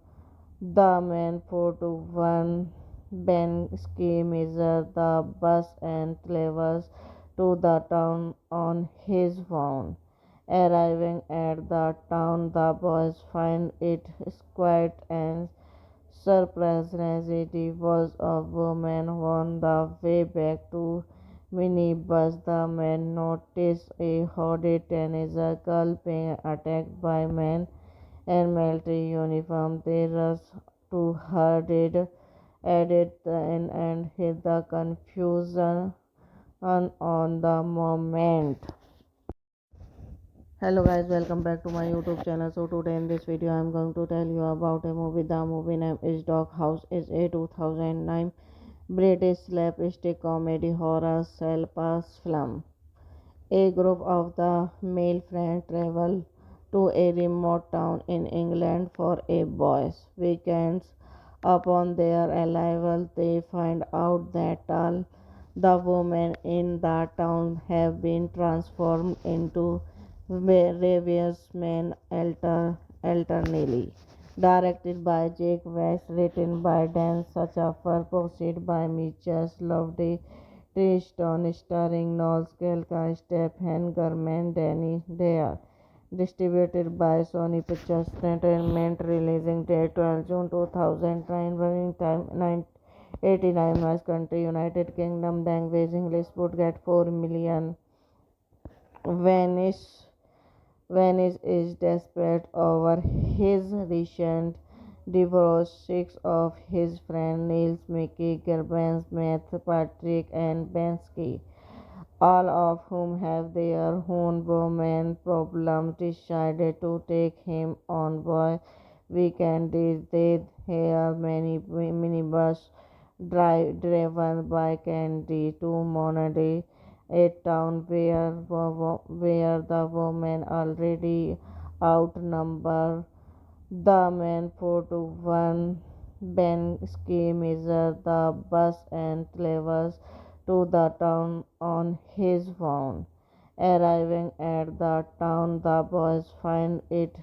the men 4-1. Ben Ski measures the bus and travels to the town on his phone. Arriving at the town, the boys find it quiet and surprisingly was a woman on the way back to minibus. The men noticed a hooded teenager girl being attacked by men in military uniform. They rushed to her aid, added and hid the confusion on the moment. Hello guys, welcome back to my YouTube channel. So today in this video I am going to tell you about a movie. The movie name is Dog House. Is a 2009 British slapstick comedy horror pass film. A group of the male friends travel to a remote town in England for a boys' weekends. Upon their arrival, they find out that all the women in the town have been transformed into various men alternately. Directed by Jake West, written by Dan Schafer, produced by Mitchell Loveday, Tristan starring Noel Skelka, Stephen Garman, Danny Dare. Distributed by Sony Pictures Entertainment. Releasing date 12 June 2009. Running time 989 miles. Country United Kingdom. Language English. Would get 4 million. Vanish Vanish is desperate over his recent divorce. Six of his friends Niels, Mickey, Gervans, Matt, Patrick, and Bensky, all of whom have their own woman problems, decided to take him on boy weekend. They hear many minibus driven by Candy to Monday, a town where the women already outnumber the men 4-1. Ben Ski measures the bus and travels to the town on his phone. Arriving at the town, the boys find it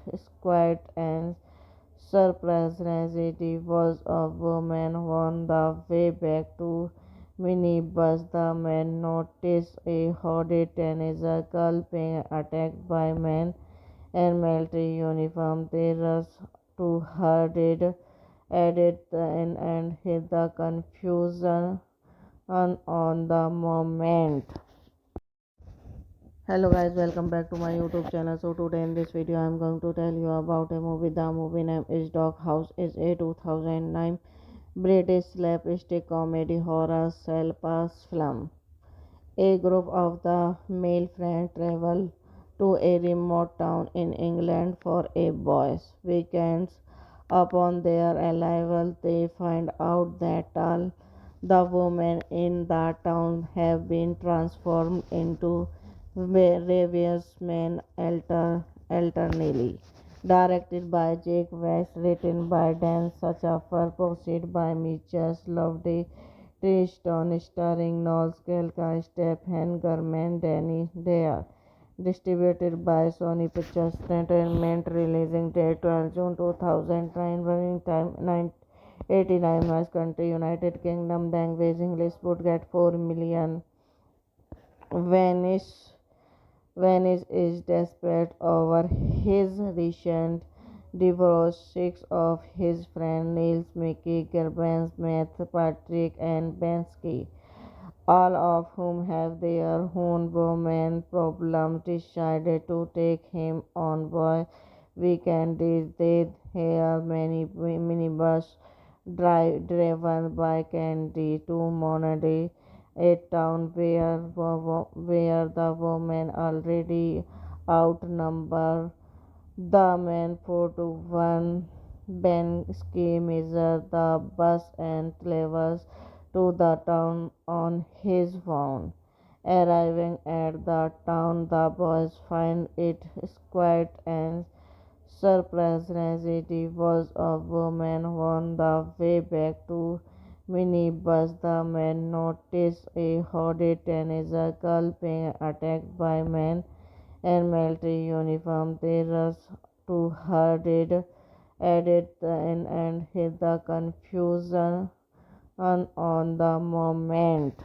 quiet and surprisingly was a woman on the way back to minibus. The men noticed a hooded teenager girl being attacked by men in military uniform. They rushed to her aid, added the and hid the confusion on the moment. Hello guys, welcome back to my YouTube channel. So today in this video I am going to tell you about a movie. The movie name is Dog House. Is a 2009 British slapstick comedy horror pass film. A group of the male friends travel to a remote town in England for a boys' weekends. Upon their arrival, they find out that all the women in the town have been transformed into various men alternately. Directed by Jake West, written by Dan Schafer, produced by Mitchell Loveday, Tristan starring Noel Skelka, Stephen Garman, Danny Dare. Distributed by Sony Pictures Entertainment. Releasing date 12 June 2009. Running time 989 miles. Country United Kingdom. Language English. Would get 4 million. Vanish Vanish is desperate over his recent divorce. Six of his friends Niels, Mickey, Gerbrands, Matt, Patrick, and Bensky, all of whom have their own woman problems, decided to take him on board weekend. They hear many minibus driven by Candy to Monady, a town where the women already outnumber the men 4 to 1. Ben Ski measures the bus and travels to the town on his own. Arriving at the town, the boys find it quiet and surprisingly was a woman on the way back to minibus. The men notice a hooded teenager girl being attacked by men in military uniform. They rush to her added and hid the confusion on the moment.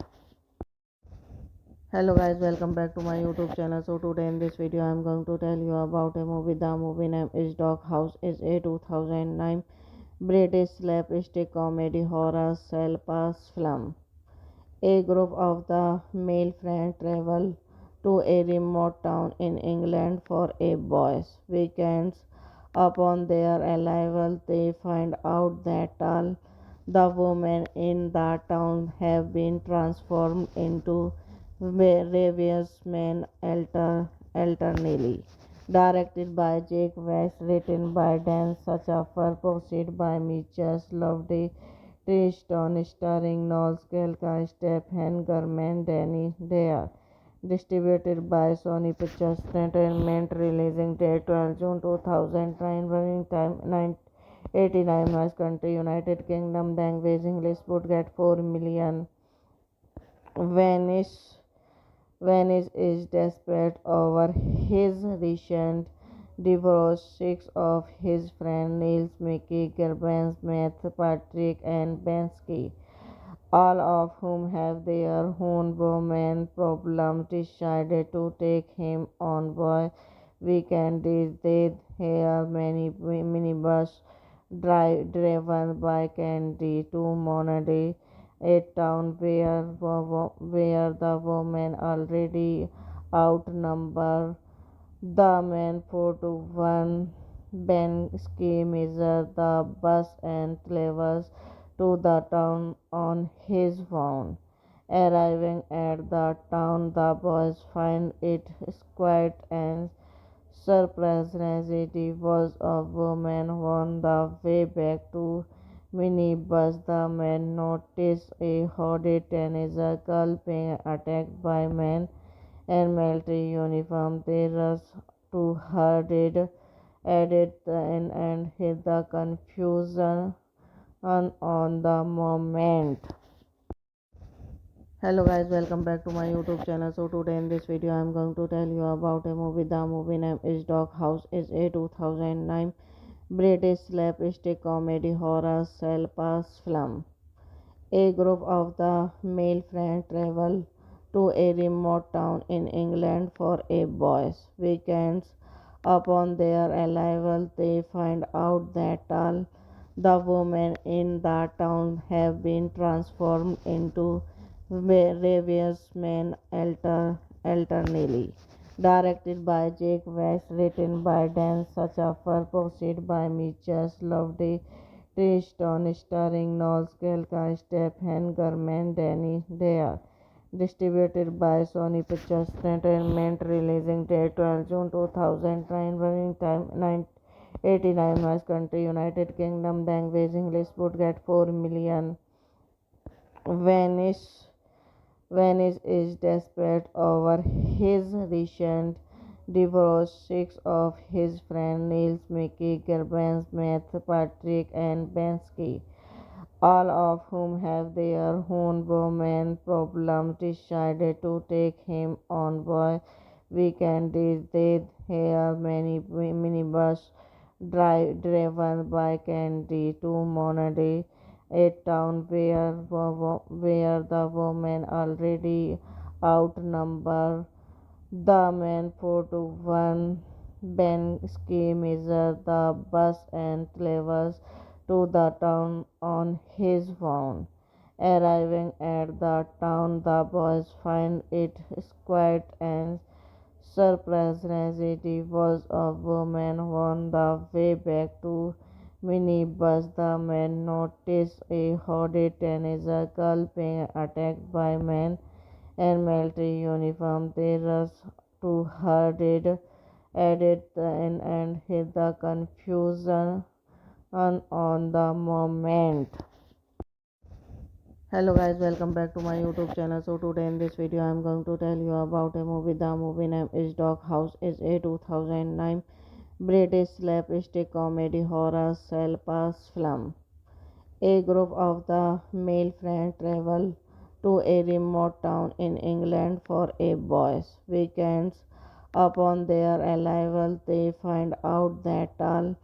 Hello guys, welcome back to my YouTube channel. So today in this video I am going to tell you about a movie. The movie name is Dog House. Is a 2009 British slapstick comedy horror pass film. A group of the male friends travel to a remote town in England for a boys' weekends. Upon their arrival, they find out that all the women in the town have been transformed into various men alternately. Directed by Jake West, written by Dan Schafer, produced by Mitchell Loveday, Tristan starring Noel Skelka, Stephen Garman, Danny Dare. Distributed by Sony Pictures Entertainment. Releasing date 12 June 2009. Running time 989 miles. Country United Kingdom. Language English. Would get 4 million. Vanish Vanish is desperate over his recent divorce. Six of his friends Niels, Mickey, Gerbrands, Matt, Patrick, and Bensky, all of whom have their own woman problems, decided to take him on board weekend. They hear many minibus driven by Candy to Monady, a town where the women already outnumber the men 4 to 1. Ben Ski measures the bus and travels to the town on his own. Arriving at the town, the boys find it quiet and surprisingly was a woman on the way back to minibus. The men notice a hooded teenager girl being attacked by men in military uniform. They rush to her added and hid the confusion on the moment. Hello guys, welcome back to my YouTube channel. So today in this video I am going to tell you about a movie. The movie name is Dog House. Is a 2009 British slapstick comedy horror pass film. A group of the male friends travel to a remote town in England for a boys' weekends. Upon their arrival, they find out that all The women in the town have been transformed into various men alternately. Directed by Jake West, written by Dan Sachafar, posted by Mitchell Loveday, Tristan, starring Noel Skelka, Stephen Garman, Danny Dare. Distributed by Sony Pictures Entertainment, releasing date 12 June 2009, running time 989 miles, country United Kingdom, language English, would get 4 million. Vanish Vanish is desperate over his recent divorce. Six of his friends Niels, Mickey, Gerbens, Matt, Patrick, and Bensky, all of whom have their own woman problems, decided to take him on boy weekend. They hear many minibus driven by Candy to Monday, a town where the women already outnumber the men 4 to 1. Ben Ski measures the bus and travels to the town on his own. Arriving at the town, the boys find it quiet and surprisingly was a woman on the way back to minibus. The men notice a hooded teenager girl being attacked by men in military uniform. They rush to her aid and hit the confusion on the moment. Hello guys, welcome back to my YouTube channel. So today in this video I am going to tell you about a movie. The movie name is Dog House. Is a 2009 British slapstick comedy horror pass film. A group of the male friends travel to a remote town in England for a boys' weekend. Upon their arrival, they find out that all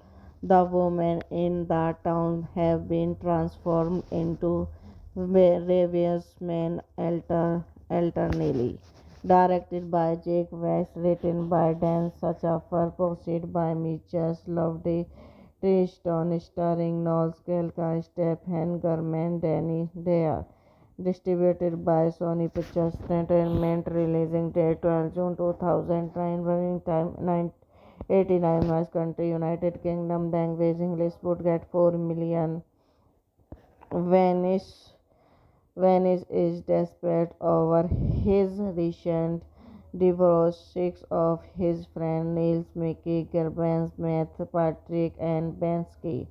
the women in the town have been transformed into various men alternately. Directed by Jake West, written by Dan Sachafar, posted by Mitchell Loveday, Tristan, starring Noel Skelka, Stephen Garman, Danny Dare. Distributed by Sony Pictures Entertainment, releasing date 12 June 2009, running time 989 miles, country United Kingdom, language English, would get 4 million. Vanish Vanish is desperate over his recent divorce. Six of his friends Niels, Mickey, Gerbens, Matt, Patrick, and Bensky,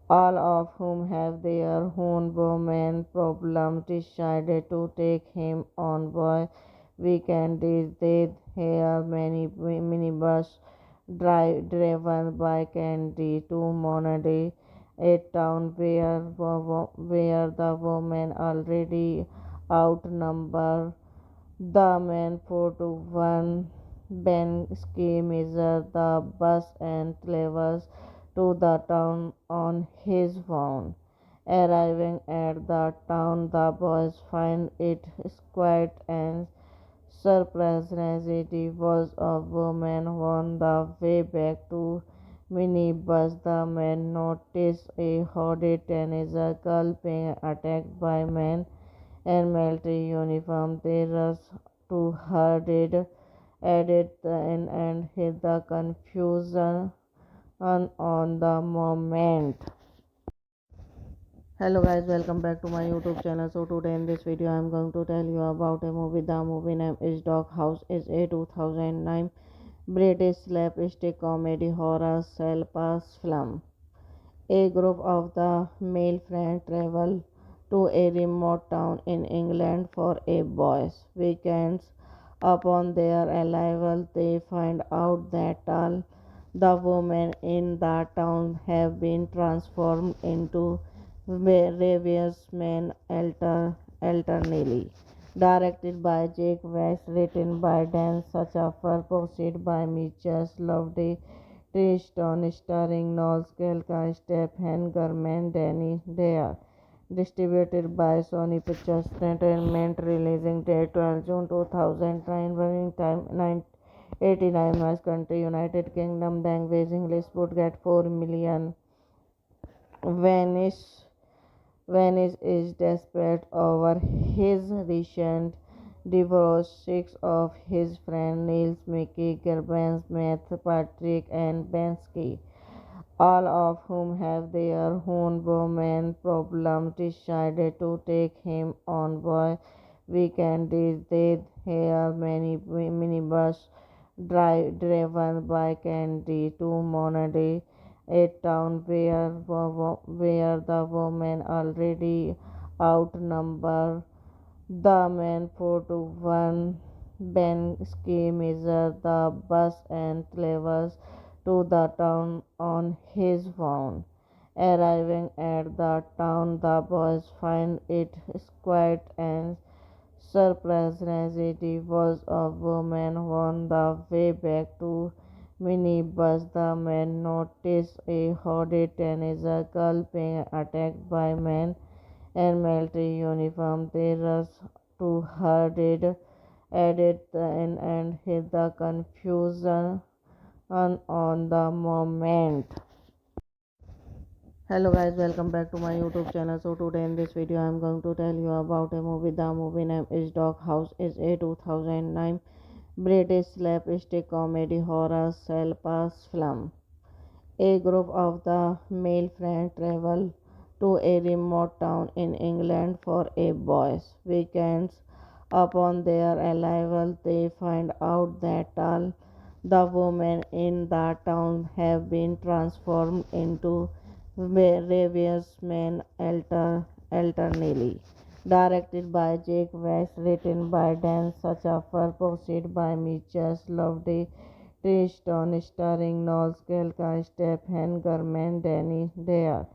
all of whom have their own woman problems, decided to take him on boy weekend. They hear many minibus driven by Candy to Monday, a town where the women already outnumber the men 4 to 1. Ben Ski measures the bus and travels to the town on his own. Arriving at the town, the boys find it quiet and surprisingly was a woman on the way back to minibus. The men notice a hooded teenager girl being attacked by men in military uniform. They rush to her aid and hit the confusion on the moment. Hello guys, welcome back to my YouTube channel. So today in this video I am going to tell you about a movie. The movie name is Dog House. Is a 2009 British slapstick comedy horror pass film. A group of the male friends travel to a remote town in England for a boys' weekend. Upon their arrival, they find out that all the women in the town have been transformed into various men alternately. Directed by Jake West, written by Dan Sachafar, posted by Mitchell Loveday, Tristan, starring Noel Skelka, Stephen Garman, Danny Dare. Distributed by Sony Pictures Entertainment, releasing date 12 June 2009, running time 989 miles, country United Kingdom, language English, would get 4 million. Venice Venice is desperate over his recent divorce. Six of his friends Niels, Mickey, Gerbens, Matt, Patrick, and Bensky, all of whom have their own woman problems, decided to take him on boy weekend. They hear many minibus driven by Candy to Monady, a town where the women already outnumber the men 4 to 1. Bensky measures the bus and travels to the town on his own. Arriving at the town, the boys find it quiet and surprisingly was a woman on the way back to minibus. The men notice a hooded teenager girl being attacked by men in military uniform. They rush to her aid, and hit the confusion on the moment. Hello guys, welcome back to my YouTube channel. So today in this video I am going to tell you about a movie. The movie name is Dog House. Is a 2009 British slapstick comedy horror pass film. A group of the male friends travel to a remote town in England for a boys' weekend. Upon their arrival, they find out that all the women in the town have been transformed into various men alternately. Directed by Jake West, written by Dan Sachaffer, proceed by Mitchell Loveday, Tristan, starring Noel Skelka, Stephen Garman, Danny Dare.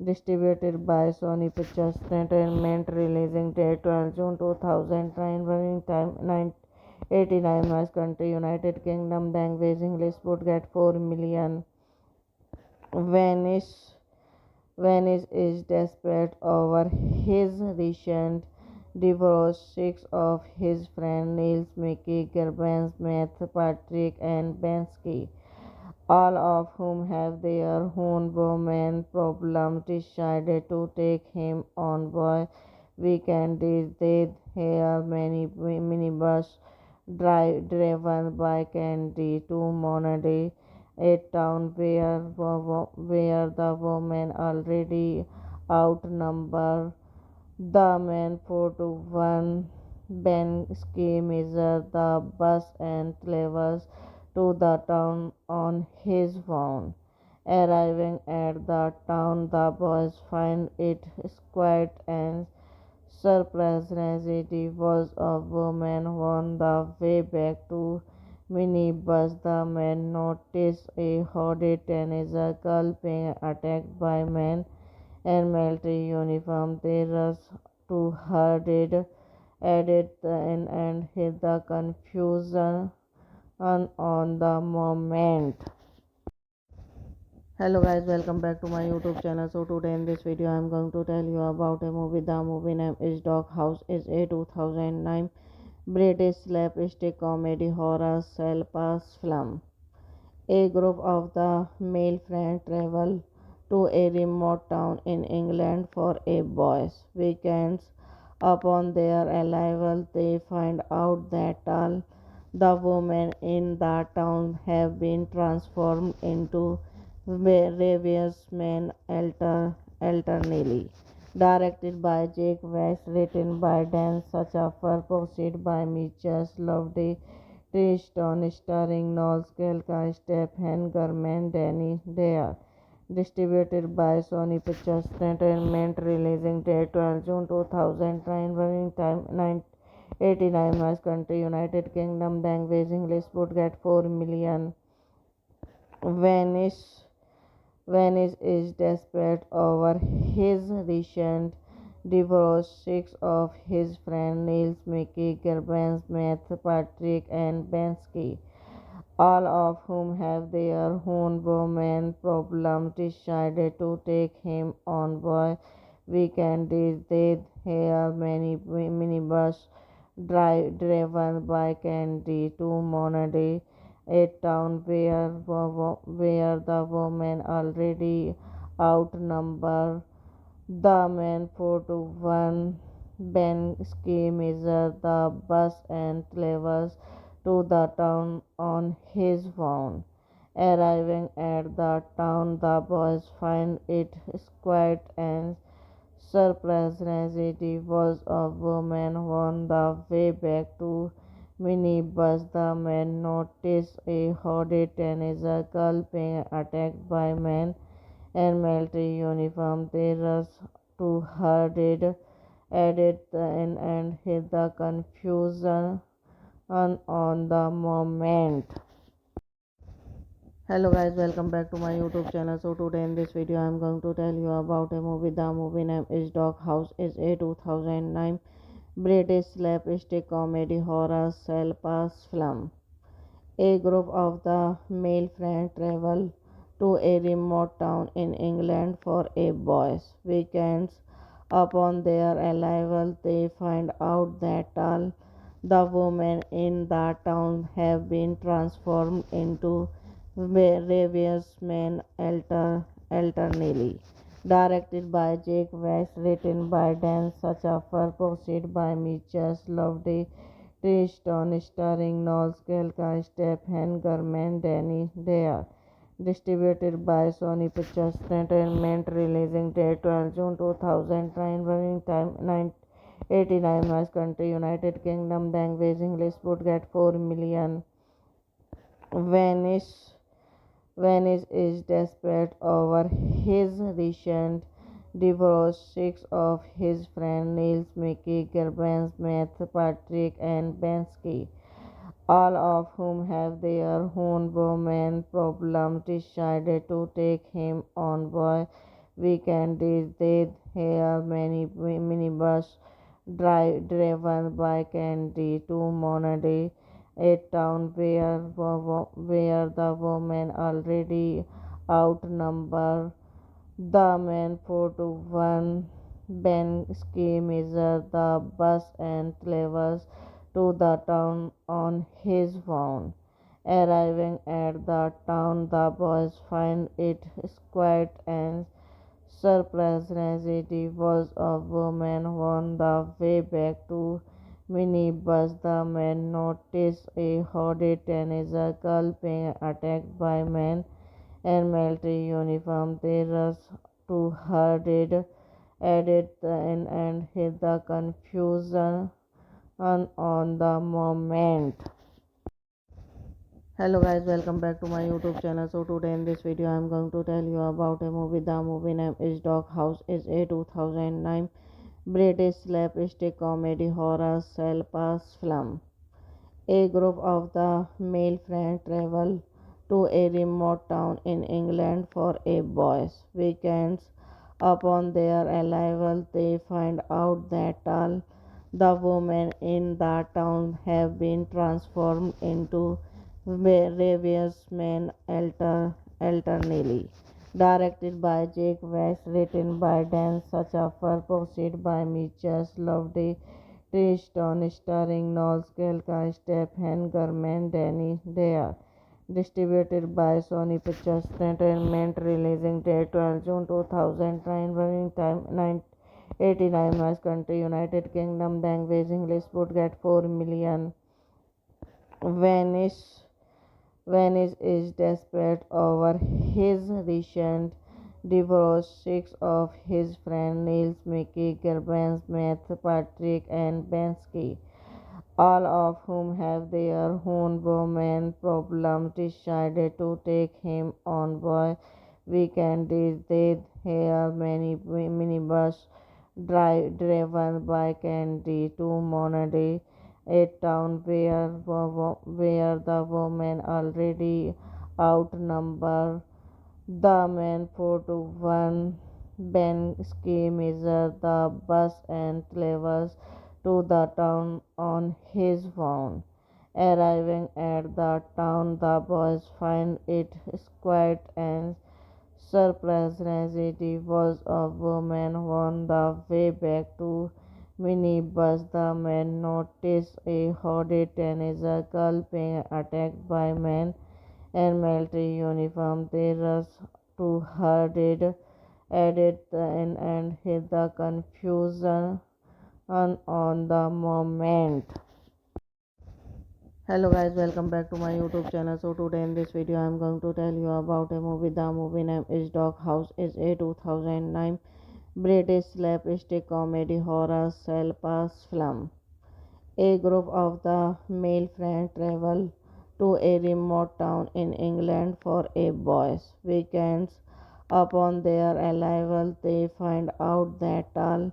Distributed by Sony Pictures Entertainment. Releasing date 12 June 2009. Running time 989 miles. Country United Kingdom. Language English. Budget 4 million. Venice Venice is desperate over his recent divorce. Six of his friends Niels, Mickey, Gerbens, Matt, Patrick, and Bensky, all of whom have their own woman problems, decided to take him on boy weekend. They hear many minibus driven by Candy to Monady, a town where the women already outnumber the men 4 to 1. Bensky measures the bus and travels to the town on his own. Arriving at the town, the boys find it quiet and surprisingly was a woman on the way back to minibus. The men notice a hooded teenager girl being attacked by men in military uniform. They rush to her aid, and hit the confusion on the moment. Hello guys, welcome back to my YouTube channel. So today in this video I am going to tell you about a movie. The movie name is Dog House. Is a 2009 British slapstick comedy horror pass film. A group of the male friends travel to a remote town in England for a boys' weekend. Upon their arrival, they find out that all the women in the town have been transformed into various men alternately. Directed by Jake West, written by Dan Sachaffer, proceed by Mitchell Loveday, Tristan, starring Noel Skelka, Stephen Garman, Danny Dare. Distributed by Sony Pictures Entertainment. Releasing date 12 June 2009. Running time 989 miles. Country United Kingdom. Language English. Budget 4 million. Venice Venice is desperate over his recent divorce. Six of his friends Niels, Mickey, Gerbens, Matt, Patrick, and Bensky, all of whom have their own woman problems, decided to take him on boy weekend. They hear many minibus driven by Candy to Monady, a town where the women already outnumber the men 4-1. Ben Ski measured the bus and travels to the town on his phone. Arriving at the town, the boys find it quiet and surprisingly was a woman on the way back to minibus. The men noticed a hooded teenager girl being attacked by men and military uniform. They rushed to her added and hid the confusion on the moment. Hello guys, welcome back to my YouTube channel. So today in this video I am going to tell you about a movie. The movie name is Dog House. Is a 2009 British slapstick comedy horror pass film. A group of the male friends travel to a remote town in England for a boys' weekends. Upon their arrival, they find out that all the women in the town have been transformed into various men alternately. Directed by Jake West, written by Dan Schafer, produced by Mitchell Loveday, Tristan, starring Noel Skelka, Stephen Garman, Danny Dare. Distributed by Sony Pictures Entertainment. Releasing date 12 June 2009. Running time 989 miles. Country United Kingdom. Language English. Would get 4 million. Vanish Vanish is desperate over his recent divorce. Six of his friends Niels, Mickey, Gerbens, Matt, Patrick, and Bensky, all of whom have their own woman problems, decided to take him on boy weekend. They hear many minibus driven by Candy to Monady, a town where the women already outnumber the men 4-1. Ben Ski measures the bus and travels to the town on his phone. Arriving at the town, the boys find it quiet and surprisingly was a woman on the way back to minibus. The men noticed a hooded teenager girl being attacked by men and military uniform. They rushed to her added and hid the confusion on the moment. Hello guys, welcome back to my YouTube channel. So today in this video I am going to tell you about a movie. The movie name is Dog House. Is a 2009 British slapstick comedy horror pass film. A group of the male friends travel to a remote town in England for a boys' weekends. Upon their arrival, they find out that all the women in the town have been transformed into various men alternately. Directed by Jake West, written by Dan Schafer, produced by Mitchell Loveday, Tristan, starring Noel Skelka, Stephen Garman, Danny Dare. Distributed by Sony Pictures Entertainment. Releasing date 12 June 2009. Running time 989 miles. Country United Kingdom. Language English. Would get 4 million. Vanish Vanish is desperate over his recent divorce. Six of his friends Niels, Mickey, Gerbens, Matt, Patrick, and Bensky, all of whom have their own woman problems, decided to take him on boy weekend. They hear many minibus driven by Candy to Monady, a town where the women already outnumber the men 4-1. Ben Ski measures the bus and travels to the town on his phone. Arriving at the town, the boys find it quiet and surprisingly was a woman on the way back to minibus. The men noticed a hooded teenager girl being attacked by men and military uniform. They rushed to her added and hit the confusion on the moment. Hello guys, welcome back to my YouTube channel. So today in this video I am going to tell you about a movie. The movie name is Dog House. Is a 2009 British slapstick comedy horror pass film. A group of the male friends travel to a remote town in England for a boys' weekends. Upon their arrival, they find out that all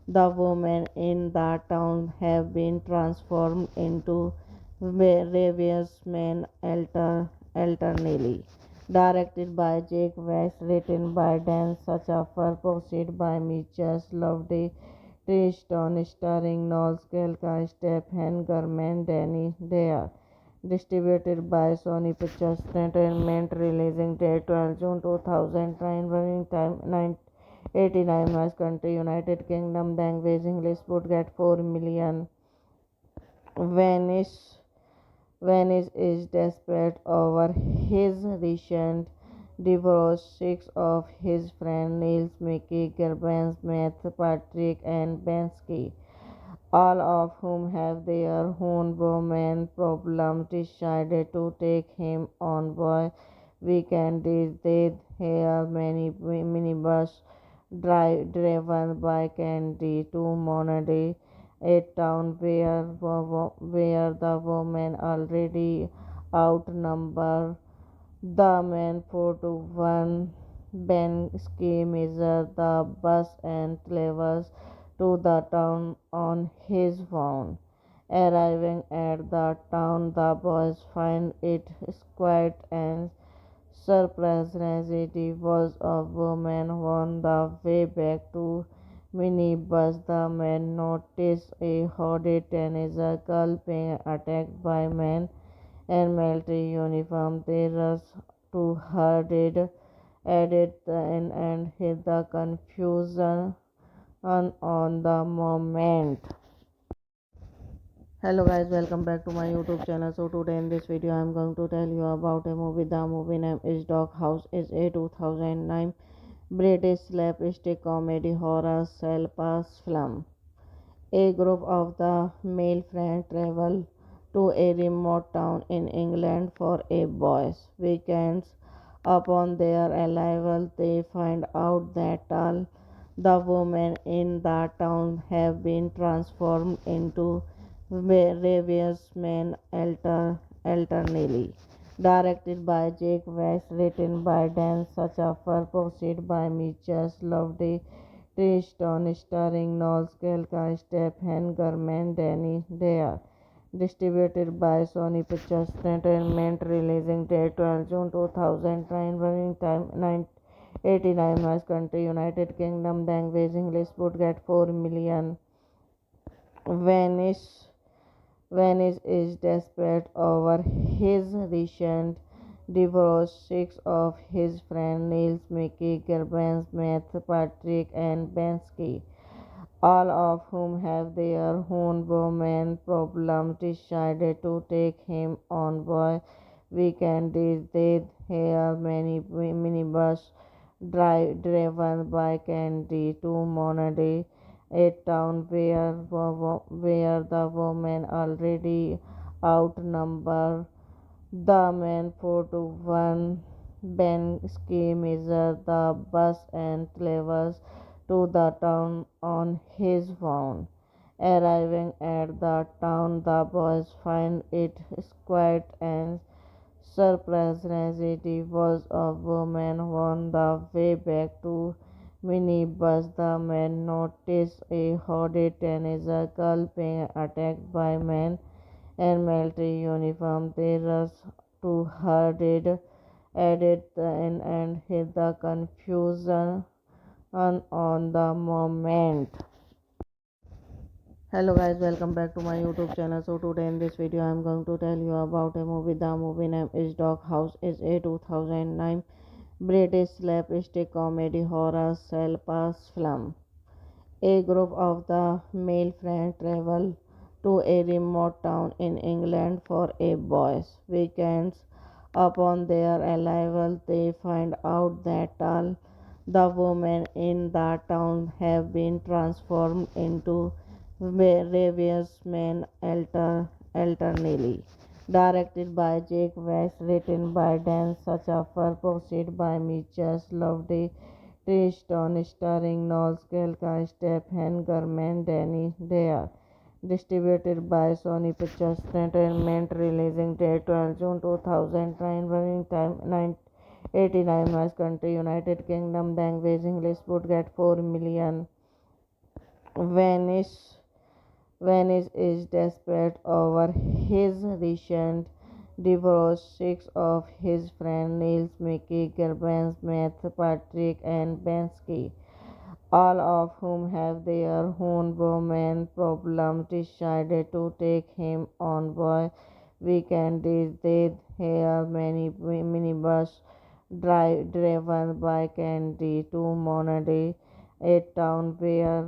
the women in the town have been transformed into various men alternately. Directed by Jake West, written by Dan Schafer, produced by Mitchell Loveday, Tristan, starring Noel Skelka, Stephen Garman, Danny Dare. Distributed by Sony Pictures Entertainment. Releasing date 12 June 2009. Running time 989 miles. Country United Kingdom. Language English. Would get 4 million. Vanish Vanish is desperate over his recent divorce. Six of his friends Niels, Mickey, Gerbens, Matt, Patrick, and Bensky, all of whom have their own woman problems, decided to take him on boy weekend. They hear many minibus driven by Candy to Monady, a town where the women already outnumber the men 4 to 1. Ben measures the bus and travels to the town on his own. Arriving at the town, the boys find it quiet and surprisingly was a woman on the way back to minibus. The men notice a hooded teenager girl being attacked by men and military uniform. They rush to her added and hit the confusion on the moment. Hello guys, welcome back to my YouTube channel. So today in this video I am going to tell you about a movie. The movie name is Dog House. Is a 2009 British slapstick comedy horror pass film. A group of the male friends travel to a remote town in England for a boys' weekends. Upon their arrival, they find out that all the women in the town have been transformed into various men alternately. Directed by Jake West, written by Dan Schafer, produced by Mitchell Loveday, Tristan, starring Noel Skelka, Stephen Garman, Danny Dare. Distributed by Sony Pictures Entertainment. Releasing date 12 June 2009. Running time 989 miles. Country United Kingdom. Language English. Would get 4 million. Vanish Vanish is desperate over his recent divorce. Six of his friends Niels, Mickey, Gerbens, Matt, Patrick, and Bensky, all of whom have their own woman problems, decided to take him on boy weekend. They hear many minibus driven by Candy to Monady, a town where the women already outnumber the men 4 to 1. Ben measures the bus and travels to the town on his own. Arriving at the town, the boys find it quiet and surprisingly was a woman on the way back to minibus. The men notice a hooded teenager girl being attacked by men and military uniform. They rush to her added and hit the confusion on the moment. Hello guys, welcome back to my YouTube channel. So today in this video I am going to tell you about a movie. The movie name is Dog House. Is a 2009 British slapstick comedy horror pass film. A group of the male friends travel to a remote town in England for a boys' weekends. Upon their arrival, they find out that all The women in the town have been transformed into various men alternately. Directed by Jake West, written by Dan Schafer, produced by Mitchell Loveday, Tristan, starring Noel Skelka, Stephen German, Danny Dare. Distributed by Sony Pictures Entertainment, releasing date 12 June 2009, running time 989 miles, country United Kingdom, language English, would get 4 million. Venice Venice is desperate over his recent divorce. Six of his friends Niels, Mickey, Gerbens, Matt, Patrick, and Bensky, all of whom have their own woman problems, decided to take him on boy weekend. They hear many minibus driven by Candy to Monday, a town where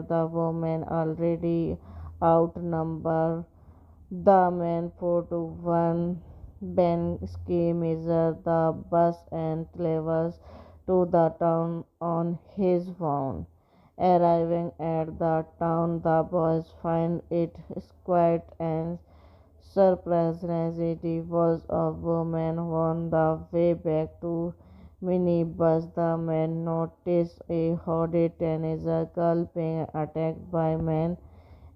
the women already outnumber the men 4 to 1. Bensky measures the bus and travels to the town on his own. Arriving at the town, the boys find it quiet and surprisingly was a woman on the way back to minibus. The men notice a hooded teenager girl being attacked by men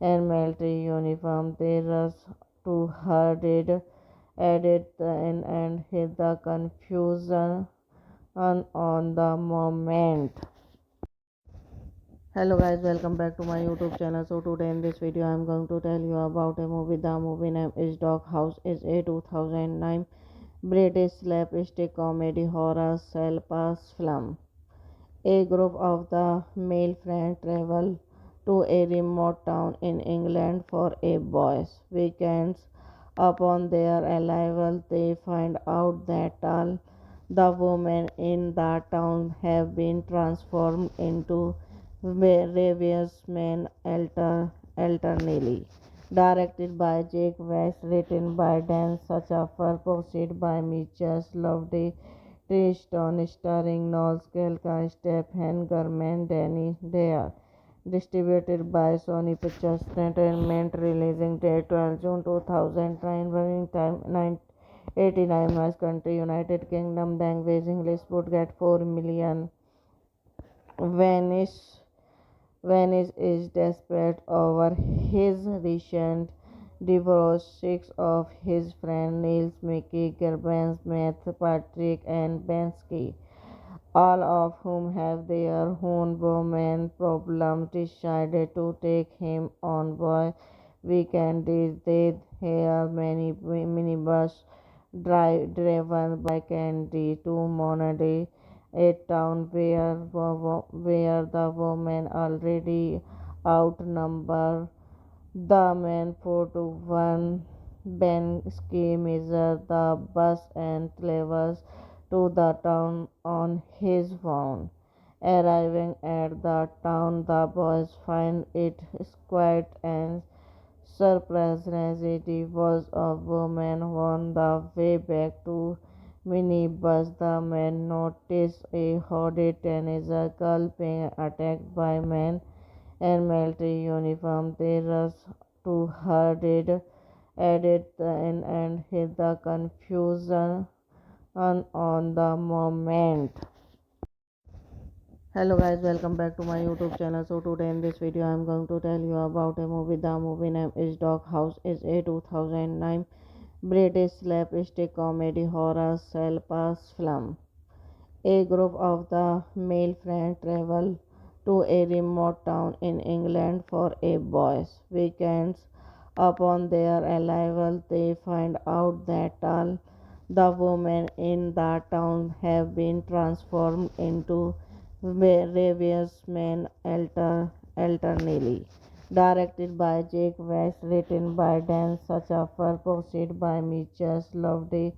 in military uniform. They rush to her added and hit the confusion on the moment. Hello guys, welcome back to my YouTube channel. So today in this video I am going to tell you about a movie. The movie name is Dog House. Is a 2009 British slapstick comedy horror pass film. A group of the male friends travel to a remote town in England for a boys' weekends. Upon their arrival, they find out that all the women in the town have been transformed into various men alternately. Directed by Jake West, written by Dan Schafer, produced by Mitchell Loveday, Tristan, starring Noel Skelka, Stephen German, Danny Dare. Distributed by Sony Pictures Entertainment, releasing date 12 June 2009, running time 989 miles, country United Kingdom, language English, would get 4 million. Venice Venice is desperate over his recent divorce. Six of his friends Niels, Mickey, Gerbens, Matt, Patrick, and Bensky, all of whom have their own woman problems, decided to take him on boy weekend. They hear many minibus driven by Candy to Monday, a town where the women already outnumber the men 4 to 1. Bensky measures the bus and travels to the town on his own. Arriving at the town, the boys find it quiet and surprisingly was a woman on the way back to minibus. The men notice a hooded teenager girl being attacked by men in military uniform. They rush to her added and hit the confusion on the moment. Hello guys, welcome back to my YouTube channel. So today in this video I am going to tell you about a movie. The movie name is Dog House. Is a 2009 British slapstick comedy horror pass film. A group of the male friends travel to a remote town in England for a boys' weekends. Upon their arrival, they find out that all the women in the town have been transformed into various men alternately. Directed by Jake West, written by Dan Schafer, produced by Mitchell Loveday,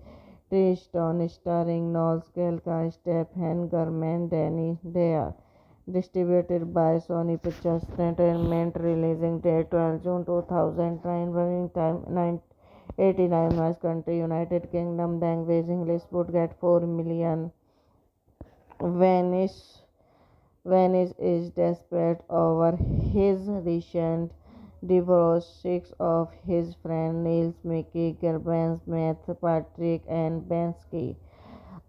Tristan, starring Noel Skelka, Stephen German, Danny Dare. Distributed by Sony Pictures Entertainment, releasing date 12 June 2009, running time 989 miles, country United Kingdom, language English, would get 4 million. Venice Venice is desperate over his recent divorce. Six of his friends Niels, Mickey, Gerbens, Matt, Patrick, and Bensky,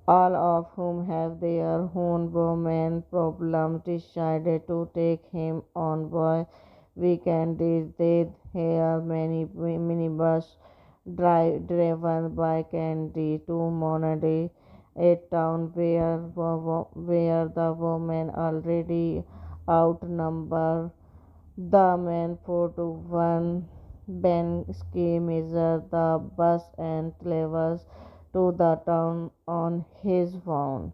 all of whom have their own woman problems, decided to take him on boy weekend. They hear many minibus driven by Candy to Monady, a town where the women already outnumber the men 4 to 1. Bensky measures the bus and travels to the town on his phone.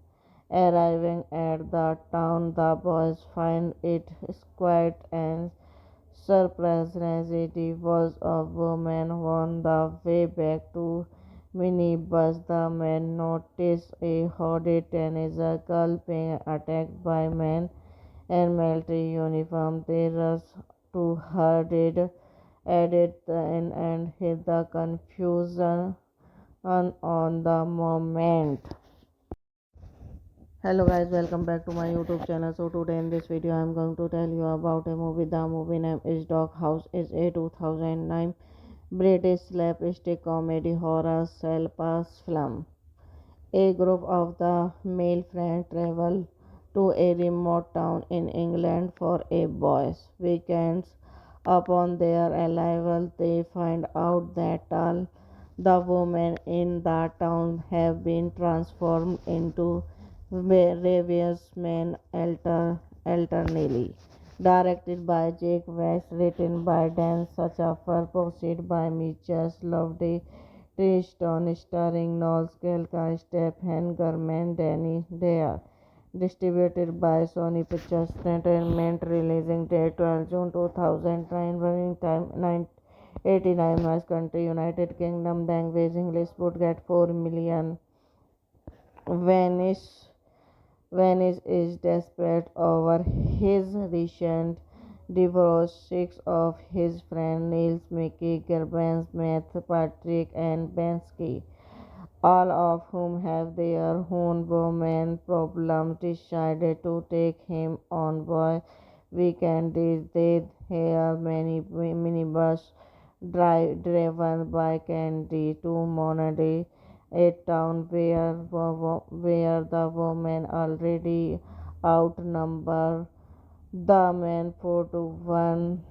Arriving at the town, the boys find it quiet and surprisingly was a woman on the way back to minibus. The men notice a hooded teenager girl being attacked by men and military uniform. They rush to her added and hit the confusion on the moment. Hello guys, welcome back to my YouTube channel. So today in this video I am going to tell you about a movie. The movie name is Doghouse. Is a 2009 British slapstick comedy horror pass film. A group of the male friends travel to a remote town in England for a boys' weekends. Upon their arrival, they find out that all the women in the town have been transformed into various men alternately. Directed by Jake West, written by Dan Schafer, produced by Mitchell Loveday, Tristan, starring Noel Scalca, Stephen Garman, Danny Dare. Distributed by Sony Pictures Entertainment. Releasing date 12 June 2009. Running time 989 miles. Country United Kingdom. Language English. Would get 4 million. Venice Venice is desperate over his recent divorce. Six of his friends Niels, Mickey, Gerbens, Matt, Patrick, and Bensky, all of whom have their own woman problems, decided to take him on boy weekend. They hear many minibus driven by Candy to Monady, a town where the women already outnumber the men 4 to 1.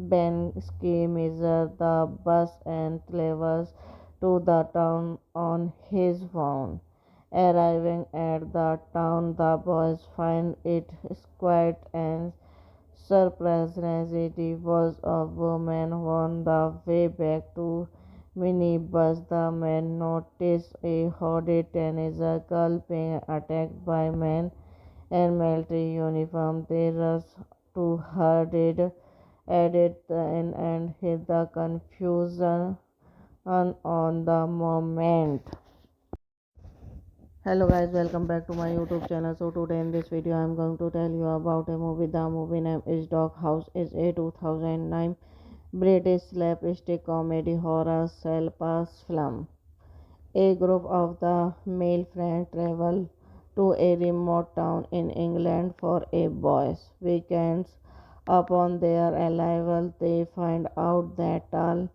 Bensky measures the bus and travels to the town on his phone. Arriving at the town, the boys find it quiet and surprisingly was a woman on the way back to minibus. The men notice a hooded teenager girl being attacked by men and military uniform. They rush to her added and hit the confusion on the moment. Hello guys, welcome back to my YouTube channel. So today in this video I am going to tell you about a movie. The movie name is Doghouse. Is a 2009 British slapstick comedy horror pass film. A group of the male friends travel to a remote town in England for a boys' weekends. Upon their arrival, they find out that all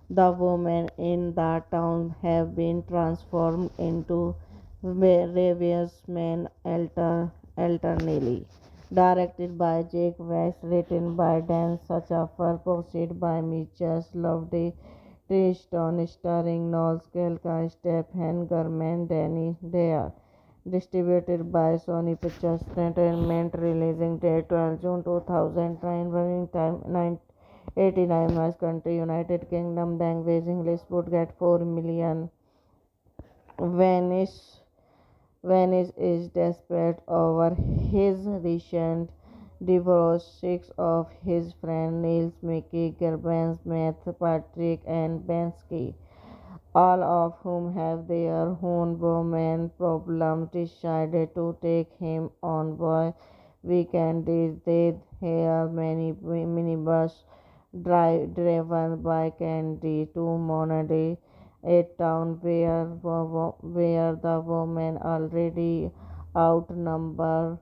the women in the town have been transformed into various men alternately. Directed by Jake West, written by Dan Schafer, produced by Mitchell Loveday, Tristan, starring Noel Scalca, Stephen Garman, Danny Dare. Distributed by Sony Pictures Entertainment. Releasing date 12 June 2009. Running time 989 miles. Country United Kingdom. Language English. Would get 4 million. Venice Venice is desperate over his recent divorce. Six of his friends Niels, Mickey, Gerbens, Matt, Patrick, and Bensky, all of whom have their own woman problems, decided to take him on boy weekend. They hear many minibus driven by Candy to Monady, a town where the women already outnumber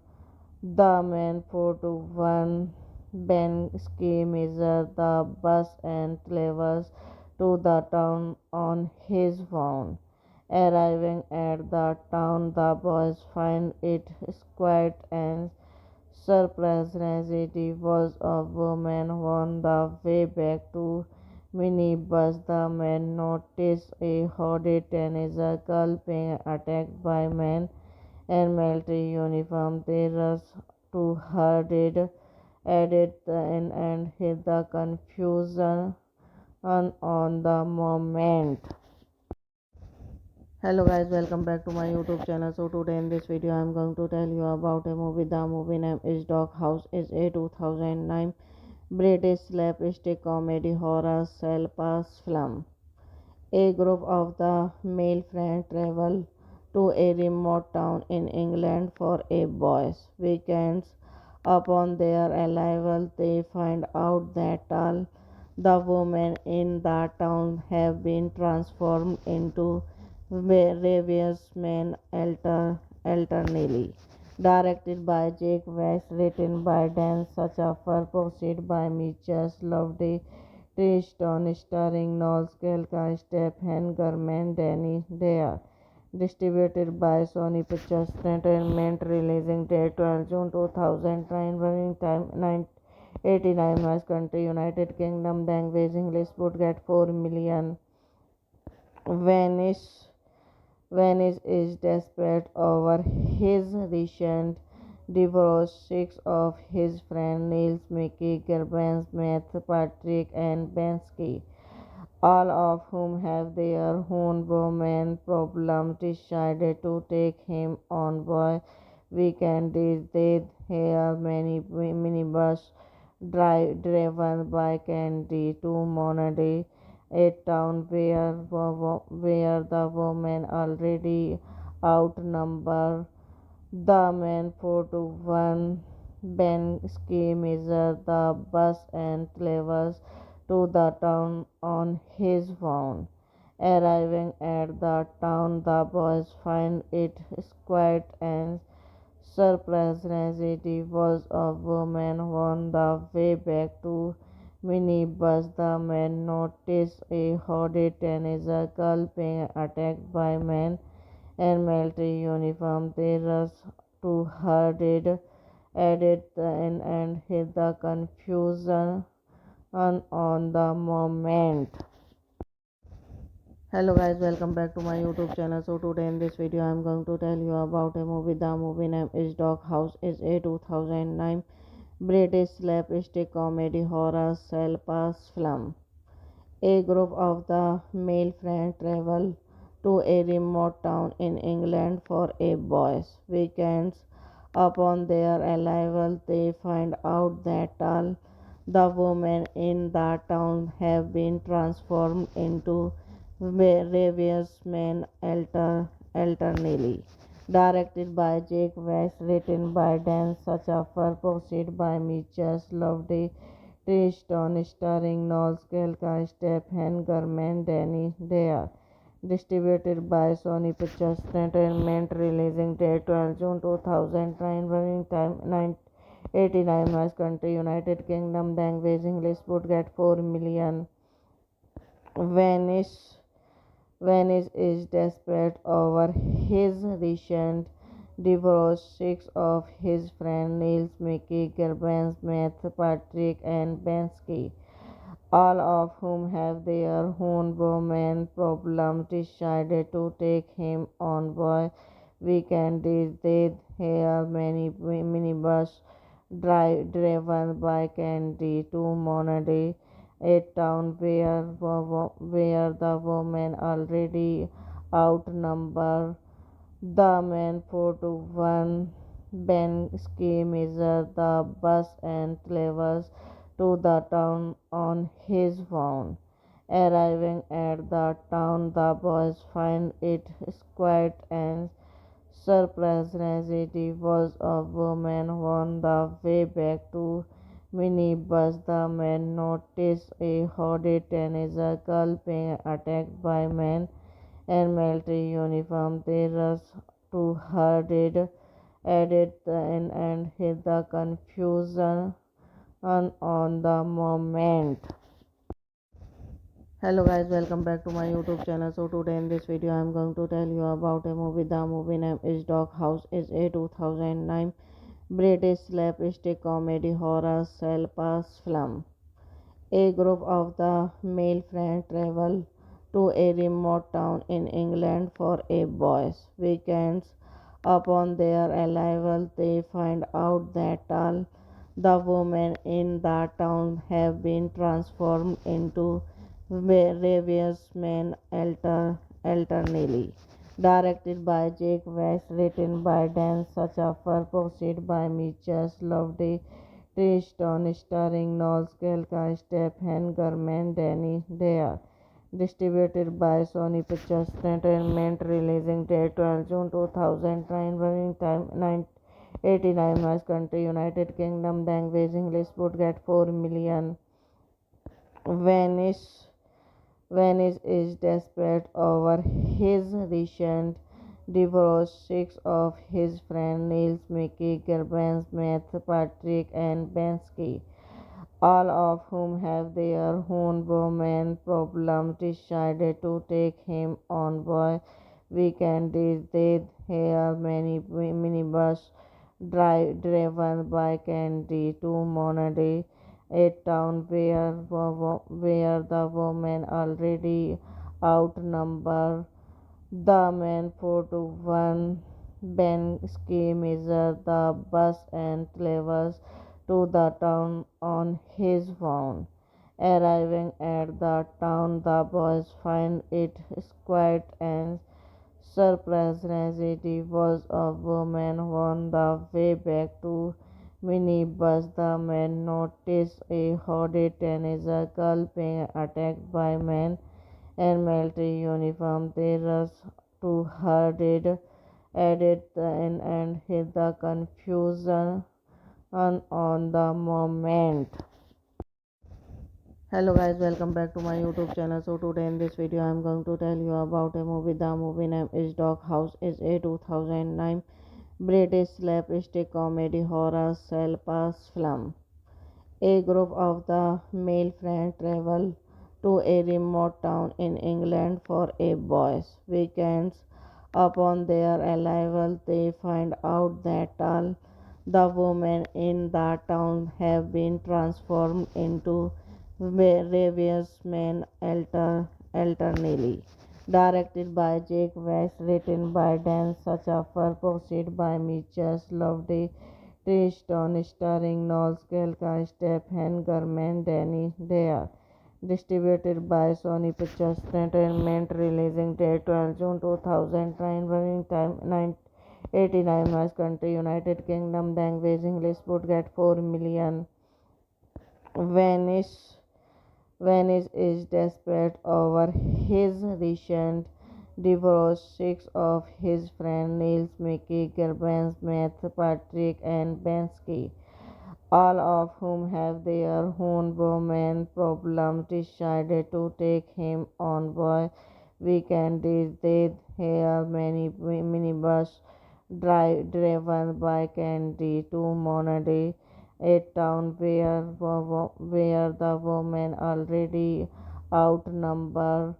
the men 4-1. Ben Ski measured the bus and travels to the town on his phone. Arriving at the town, the boys find it quiet and surprisingly was a woman on the way back to minibus. The men noticed a hooded teenager girl being attacked by men in military uniform. They rushed to her added and hid the confusion on the moment. Hello guys, welcome back to my YouTube channel. So today in this video I am going to tell you about a movie. The movie name is Dog House. Is a 2009 British slapstick comedy horror self-paced film. A group of the male friends travel to a remote town in England for a boys' weekends. Upon their arrival, they find out that all the women in the town have been transformed into various men alternately. Directed by Jake West, written by Dan Schafer, produced by Mitchell Loveday, Tristan, starring Noel Scalca, Stephen Garman, Danny Dare. Distributed by Sony Pictures Entertainment. Releasing date 12 June 2009. Running time 989 miles. Country United Kingdom. Language English. Would get 4 million. Venice Venice is desperate over his recent divorce. Six of his friends Niels, Mickey, Gerbens, Matt, Patrick, and Bensky, all of whom have their own woman problems, decided to take him on boy weekend. They hear many minibus driven by Candy to Monady, a town where the women already outnumber the men 4-1. Ben Ski measures the bus and travels to the town on his phone. Arriving at the town, the boys find it quiet and surprisingly was a woman on the way back to minibus. The men noticed a hooded teenager girl being attacked by men in military uniform. They rushed to her added and hid the confusion on the moment. Hello guys, welcome back to my YouTube channel. So today in this video I am going to tell you about a movie. The movie name is Dog House. Is a 2009 British slapstick comedy horror self-paced film. A group of the male friends travel to a remote town in England for a boys' weekends. Upon their arrival, they find out that all the women in the town have been transformed into various men alternately. Directed by Jake West, written by Dan Schafer, produced by Mitchell Loveday, Tristan, starring Noel Scalca, Stephen Garman, Danny Dare. Distributed by Sony Pictures Entertainment. Releasing date 12 June 2009. Running time 989 miles. Country United Kingdom. Language English. Would get 4 million. Venice Venice is desperate over his recent divorce. Six of his friends Niels, Mickey, Gerbens, Matt, Patrick, and Bensky, all of whom have their own woman problems, decided to take him on boy weekend. They hear many minibus driven by Candy to Monady, a town where the women already outnumber the men 4-1. Ben Ski measures the bus and travels to the town on his phone. Arriving at the town, the boys find it quiet and surprisingly was a woman on the way back to minibus. The men noticed a hooded teenager girl being attacked by men in military uniform. They rushed to her added and hid the confusion on the moment. Hello guys, welcome back to my YouTube channel. So today in this video I am going to tell you about a movie. The movie name is Dog House. Is a 2009 British slapstick comedy horror self-paced film. A group of the male friends travel to a remote town in England for a boys' weekends. Upon their arrival, they find out that all the women in the town have been transformed into various men alternately. Directed by Jake West, written by Dan Schafer, produced by Mitchell Loveday, Tristan, starring Noel Skelka, Stephen Garman, Danny Dare. Distributed by Sony Pictures Entertainment. Releasing date 12 June 2009. Running time 989 miles. Country United Kingdom. Language English. Would get 4 million. Venice Venice is desperate over his recent divorce. Six of his friends Niels, Mickey, Gerbens, Matt, Patrick, and Bensky, all of whom have their own woman problems, decided to take him on boy weekend. They hear many minibus driven by Candy to Monday, a town where the women already outnumber the men 4 to 1. Ben Ski measures the bus and travels to the town on his own. Arriving at the town, the boys find it quiet and surprisingly there was a woman on the way back to minibus. The men notice a hooded teenager girl being attacked by men and military uniform. They rush to her added and hid the confusion on the moment. Hello guys, welcome back to my YouTube channel. So today in this video I am going to tell you about a movie. The movie name is Dog House. Is a 2009 British slapstick comedy horror self-paced film. A group of the male friends travel to a remote town in England for a boys' weekends. Upon their arrival, they find out that all the women in the town have been transformed into various men alternately. Directed by Jake West, written by Dan Schafer, produced by Mitchell Loveday, Tristan, starring Noel Skelka, Stephen Garman, Danny Dare. Distributed by Sony Pictures Entertainment. Releasing date 12 June 2009. Running time 989 miles. Country United Kingdom. Language English. Would get 4 million. Venice Venice is desperate over his recent divorce. Six of his friends Niels, Mickey, Gerbens, Matt, Patrick, and Bensky, all of whom have their own woman problems, decided to take him on boy weekend. They hear many minibus driven by Candy to Monday, a town where the women already outnumber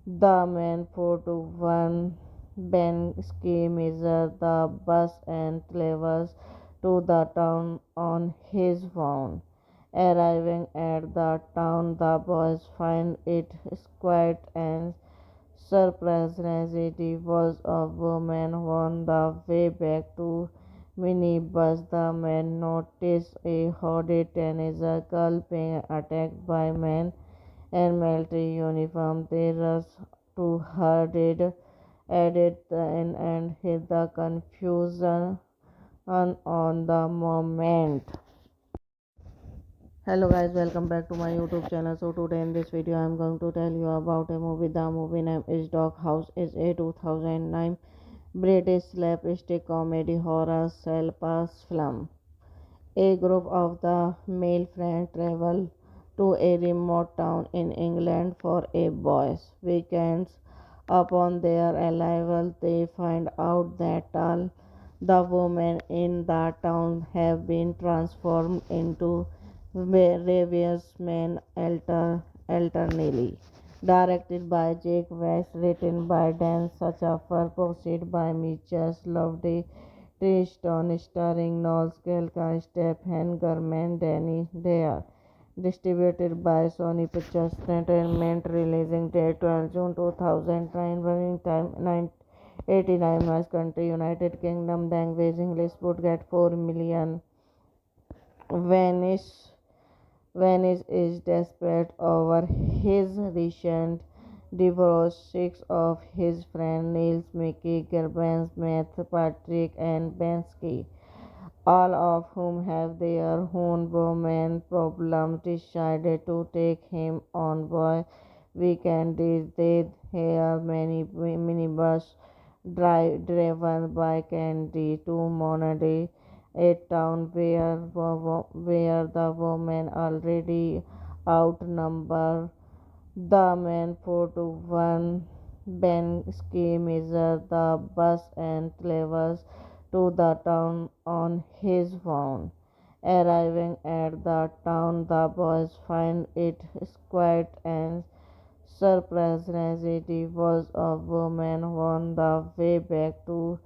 the men 4 to 1. Ben Ski measures the bus and travels to the town on his own. Arriving at the town, the boys find it quiet and surprisingly there was a woman on the way back to minibus. The men notice a hooded teenager girl being attacked by men and military uniform. They rush to her added and hid the confusion on the moment. Hello guys, welcome back to my YouTube channel. So today in this video I am going to tell you about a movie. The movie name is Dog House. Is a 2009 British slapstick comedy horror self-paced film. A group of the male friends travel to a remote town in England for a boys' weekends. Upon their arrival, they find out that all The women in the town have been transformed into various men alternately. Directed by Jake West, written by Dan Schafer, produced by Mitchell Loveday, Tristan, starring Noel Skelka, Stephen Garman, Danny Dare. Distributed by Sony Pictures Entertainment, releasing date 12 June 2009, running time 989 miles, country United Kingdom, language English, would get 4 million. Venice Venice is desperate over his recent divorce. Six of his friends Niels, Mickey, Gerbens, Matt, Patrick, and Bensky, all of whom have their own woman problems, decided to take him on boy weekend. They hear many minibus driven by Candy to Monday, a town where the women already outnumber the men 4 to 1. Ben Ski measures the bus and travels to the town on his own. Arriving at the town, the boys find it quiet and surprisingly was a woman on the way back to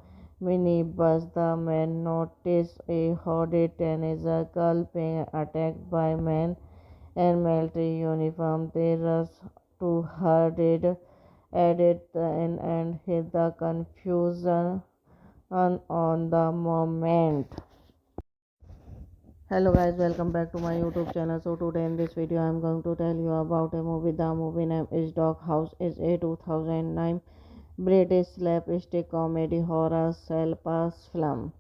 minibus. The men notice a hooded teenager girl being attacked by men in military uniform. They rush to her added and hit the confusion on the moment. Hello guys, welcome back to my YouTube channel. So today in this video I am going to tell you about a movie. The movie name is Dog House. Is a 2009 British slapstick comedy horror pass film.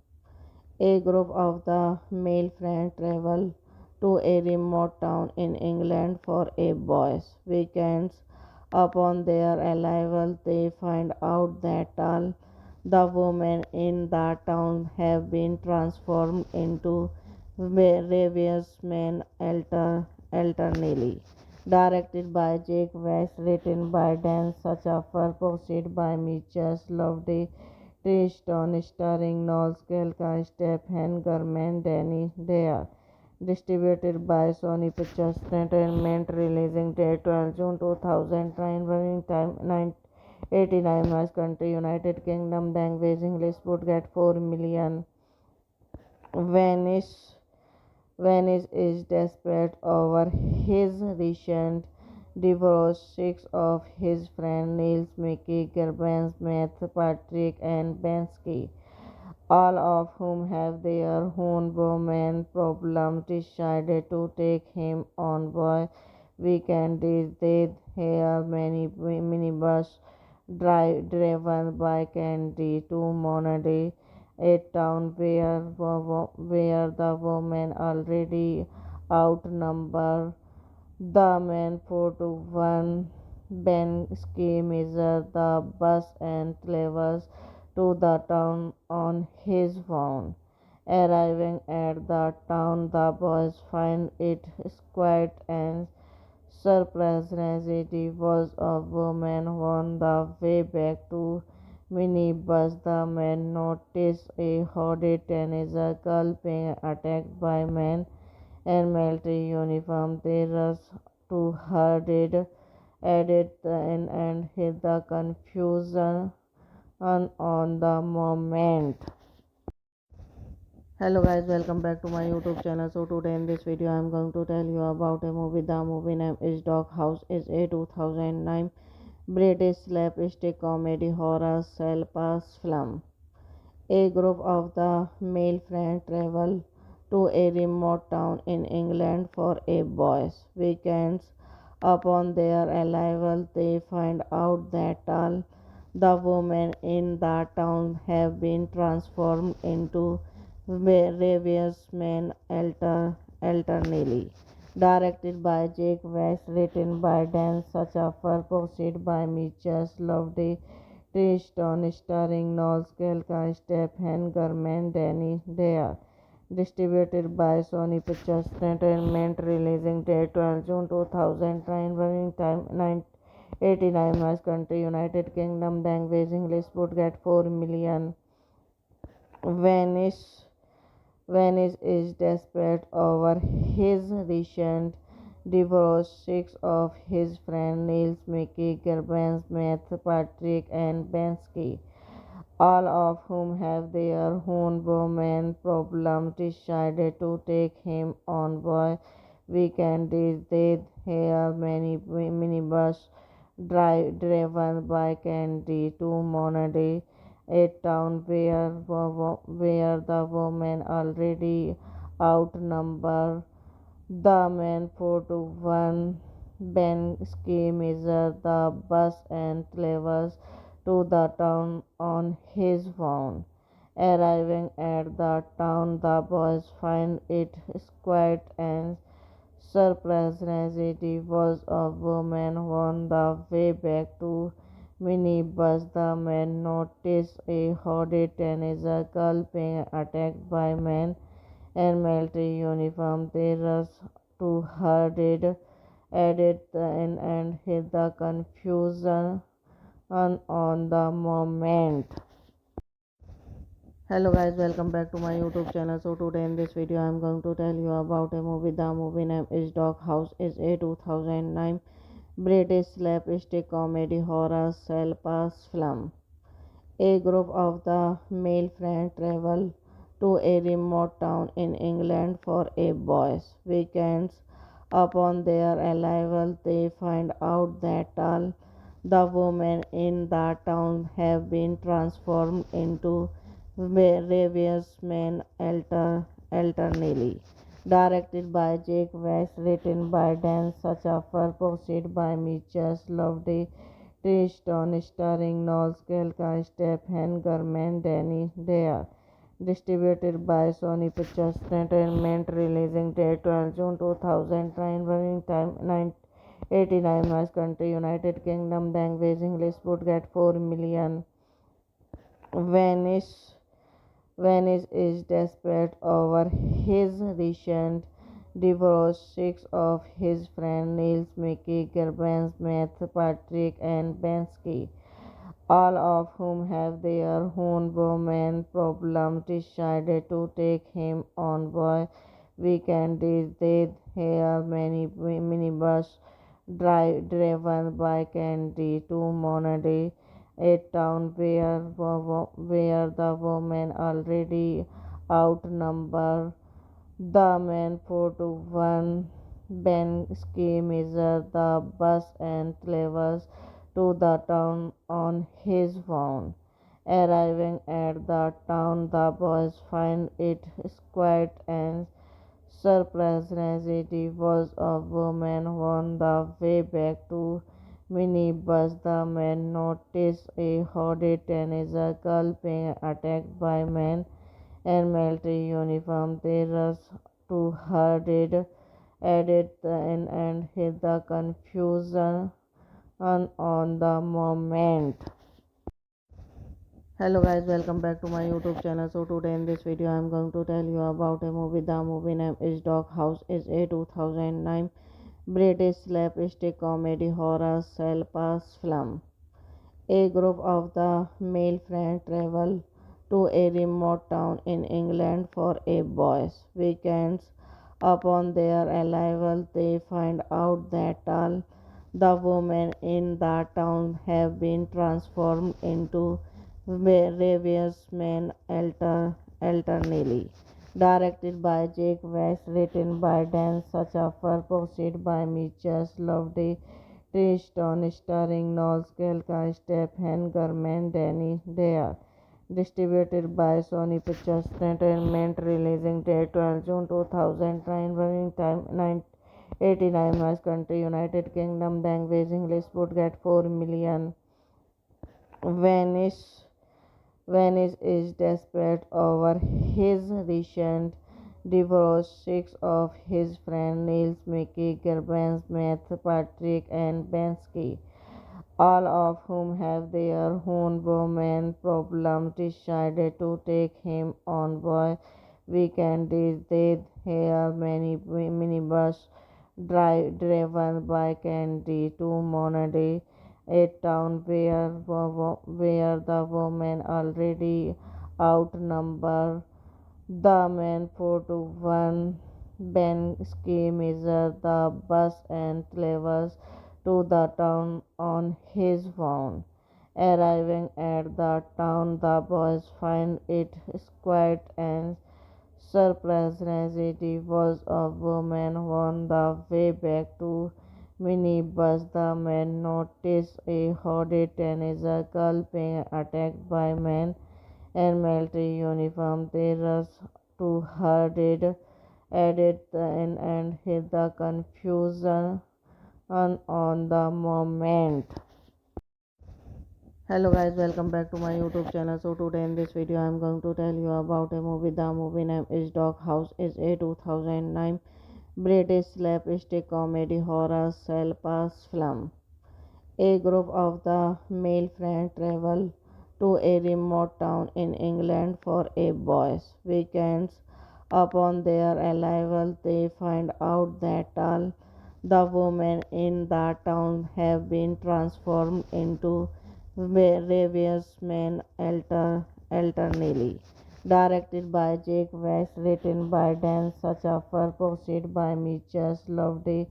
A group of the male friends travel to a remote town in England for a boys' weekend. Upon their arrival, they find out that all the women in the town have been transformed into various men alternately. Directed by Jake West, written by Dan Schafer, produced by Mitchell Loveday, Tristan, starring Noel Skelka, Stephen Garman, Danny Dare. Distributed by Sony Pictures Entertainment, releasing date 12 June 2009, running time 989 miles, country United Kingdom, language English, would get 4 million. Venice Venice is desperate over his recent divorce. Six of his friends Niels, Mickey, Gerbens, Matt, Patrick, and Bensky, all of whom have their own woman problems, decided to take him on boy weekend. They hear many minibus driven by Candy to Monday, a town where the women already outnumber the men 4 to 1. Ben Ski measures the bus and travels to the town on his own. Arriving at the town, the boys find it quiet and surprisingly was a woman on the way back to minibus. The men notice a hooded teenager girl being attacked by men in military uniform. They rush to her added and hit the confusion on the moment. Hello guys, welcome back to my YouTube channel. So today in this video I am going to tell you about a movie. The movie name is Dog House. Is a 2009 British slapstick comedy horror pass film. A group of the male friends travel to a remote town in England for a boys' weekend. Upon their arrival, they find out that all the women in the town have been transformed into various men alternately. Directed by Jake West, written by Dan Schafer, produced by Mitchell Loveday, Tristan, starring Noel Skelka, Stephen Garman, Danny Dare. Distributed by Sony Pictures Entertainment, releasing date 12 June 2009, running time 989 miles, country United Kingdom, language English, would get 4 million. Venice Venice is desperate over his recent divorce. Six of his friends Niels, Mickey, Gerbens, Matt, Patrick, and Bensky, all of whom have their own woman problems, decided to take him on boy weekend. They hear many minibus driven by Candy to Monady, a town where the women already outnumber the men 4 to 1. Ben Ski measures the bus and travels to the town on his phone. Arriving at the town, the boys find it quiet and surprisingly was a woman on the way back to minibus. The men notice a hooded teenager girl being attacked by men and military uniform. They rush to her added and hit the confusion on the moment. Hello guys, welcome back to my YouTube channel. So today in this video I am going to tell you about a movie. The movie name is Dog House. Is a 2009 British slapstick comedy horror pass film. A group of the male friends travel to a remote town in England for a boys' weekends. Upon their arrival, they find out that all the women in the town have been transformed into various men alternately. Directed by Jake West, written by Dan Schafer, produced by Mitchell Loveday, Tristan, starring Noel Skelka, Stephen Garman, Danny Dare. Distributed by Sony Pictures Entertainment. Releasing date 12 June 2009. Running time 989 miles. Country United Kingdom. Language English. Would get 4 million. Venice Venice is desperate over his recent divorce. Six of his friends Niels, Mickey, Gerbens, Matt, Patrick, and Bensky, all of whom have their own woman problems, decided to take him on boy weekend. They hear many minibus driven by Candy to Monady, a town where the women already outnumber the men 4 to 1. Ben Ski measures the bus and travels to the town on his phone. Arriving at the town, the boys find it quiet and surprisingly was a woman on the way back to minibus. The men notice a hooded teenager girl being attacked by men and military uniform. They rush to her added and hit the confusion on the moment. Hello guys, welcome back to my YouTube channel. So today in this video I am going to tell you about a movie. The movie name is Dog House. Is a 2009 British slapstick comedy horror pass film. A group of the male friends travel to a remote town in England for a boys' weekends. Upon their arrival, they find out that all the women in the town have been transformed into various men alternately. Directed by Jake West, written by Dan Schafer, produced by Mitchell Loveday, Tristan, starring Noel Skelka, Stephen Garman, Danny Dare. Distributed by Sony Pictures Entertainment. Releasing date 12 June 2009. Running time 989 miles. Country United Kingdom. Language English. Would get 4 million. Venice Venice is desperate over his recent divorce. Six of his friends Niels, Mickey, Gerbens, Matt, Patrick, and Bensky, all of whom have their own woman problems, decided to take him on boy weekend. They hear many minibus driven by Candy to Monady, a town where the women already outnumber the men 4-1. Ben Ski measured the bus and travels to the town on his phone. Arriving at the town, the boys find it quiet and surprisingly was a woman on the way back to minibus. The men noticed a hooded teenager girl being attacked by men in military uniform. They rushed to her aid, added and hid the confusion on the moment. Hello guys, welcome back to my YouTube channel. So today in this video I am going to tell you about a movie. The movie name is Dog House. Is a 2009 British slapstick comedy horror pass film. A group of the male friends travel to a remote town in England for a boys' weekends. Upon their arrival, they find out that all the women in the town have been transformed into various men alternately. Directed by Jake West, written by Dan Schafer, produced by Mitchell Loveday,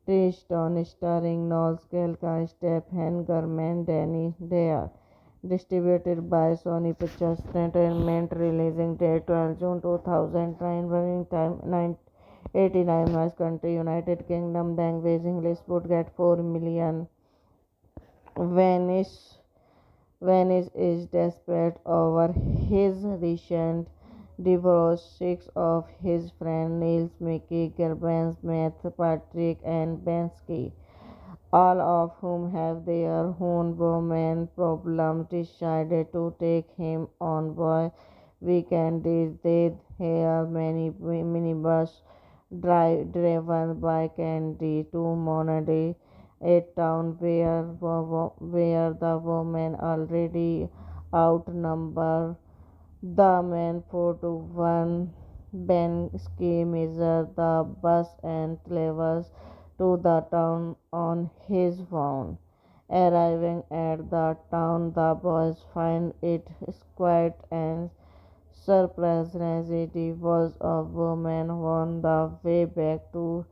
Tristan starring Noel Skelka, Stephen Garman, Danny Dare. Distributed by Sony Pictures Entertainment. Releasing date 12 June 2009. Running time 989 miles. Country United Kingdom. Language English. Would get 4 million. Vanish Vanish is desperate over his recent divorce. Six of his friends Niels, Mickey, Gervans, Matt, Patrick, and Bensky, all of whom have their own woman problems, decided to take him on boy weekend. They hear many minibus driven by Candy to Monady, a town where the women already outnumber the men 4-1. Ben Ski measures the bus and travels to the town on his phone. Arriving at the town, the boys find it quiet and surprisingly was a woman on the way back to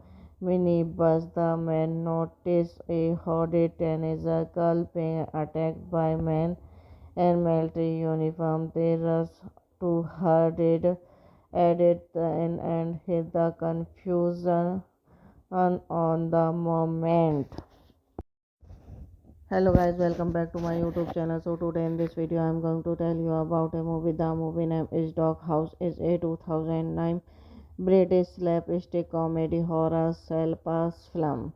minibus. The men noticed a hooded teenager girl being attacked by men in military uniform. They rushed to her aid, added and hid the confusion on the moment. Hello guys, welcome back to my YouTube channel. So today in this video I am going to tell you about a movie. The movie name is Dog House. Is a 2009 British slapstick comedy horror pass film.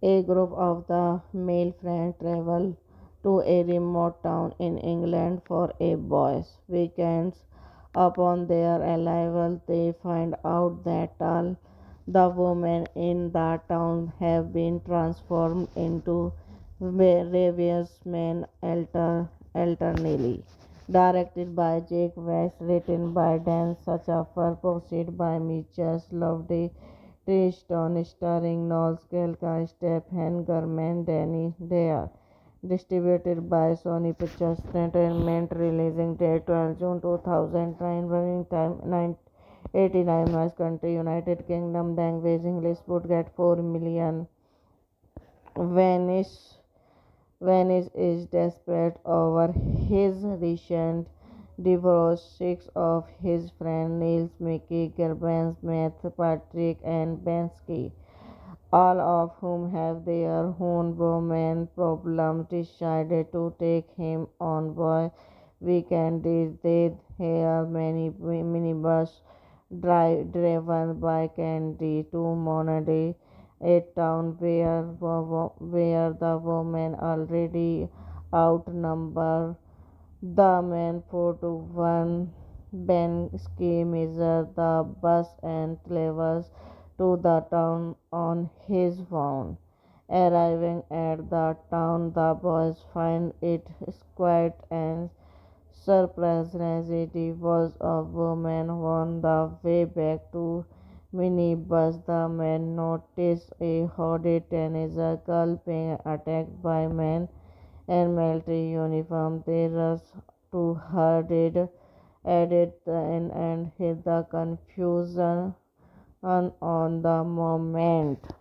A group of the male friends travel to a remote town in England for a boys' weekends. Upon their arrival, they find out that all the women in the town have been transformed into various men alternately. Directed by Jake West, written by Dan Schafer, produced by Mitchell Loveday, Tristan starring Noel Skelka, Stephen Garman, Danny Dare. Distributed by Sony Pictures Entertainment. Releasing date 12 June 2009. Running time 989 miles. Country United Kingdom. Language English. Would get 4 million. Vanish Vanish is desperate over his recent divorce. Six of his friends Niels, Mickey, Gervans, Matt, Patrick, and Bensky, all of whom have their own woman problems, decided to take him on boy weekend. They hear many minibus driven by Candy to Monady, a town where the women already outnumber the men 4-1. Ben Ski measures the bus and travels to the town on his phone. Arriving at the town, the boys find it quiet and surprisingly was a woman on the way back to minibus. The men noticed a hooded teenager girl being attacked by men in military uniform. They rushed to her aid, added and hit the confusion on the moment.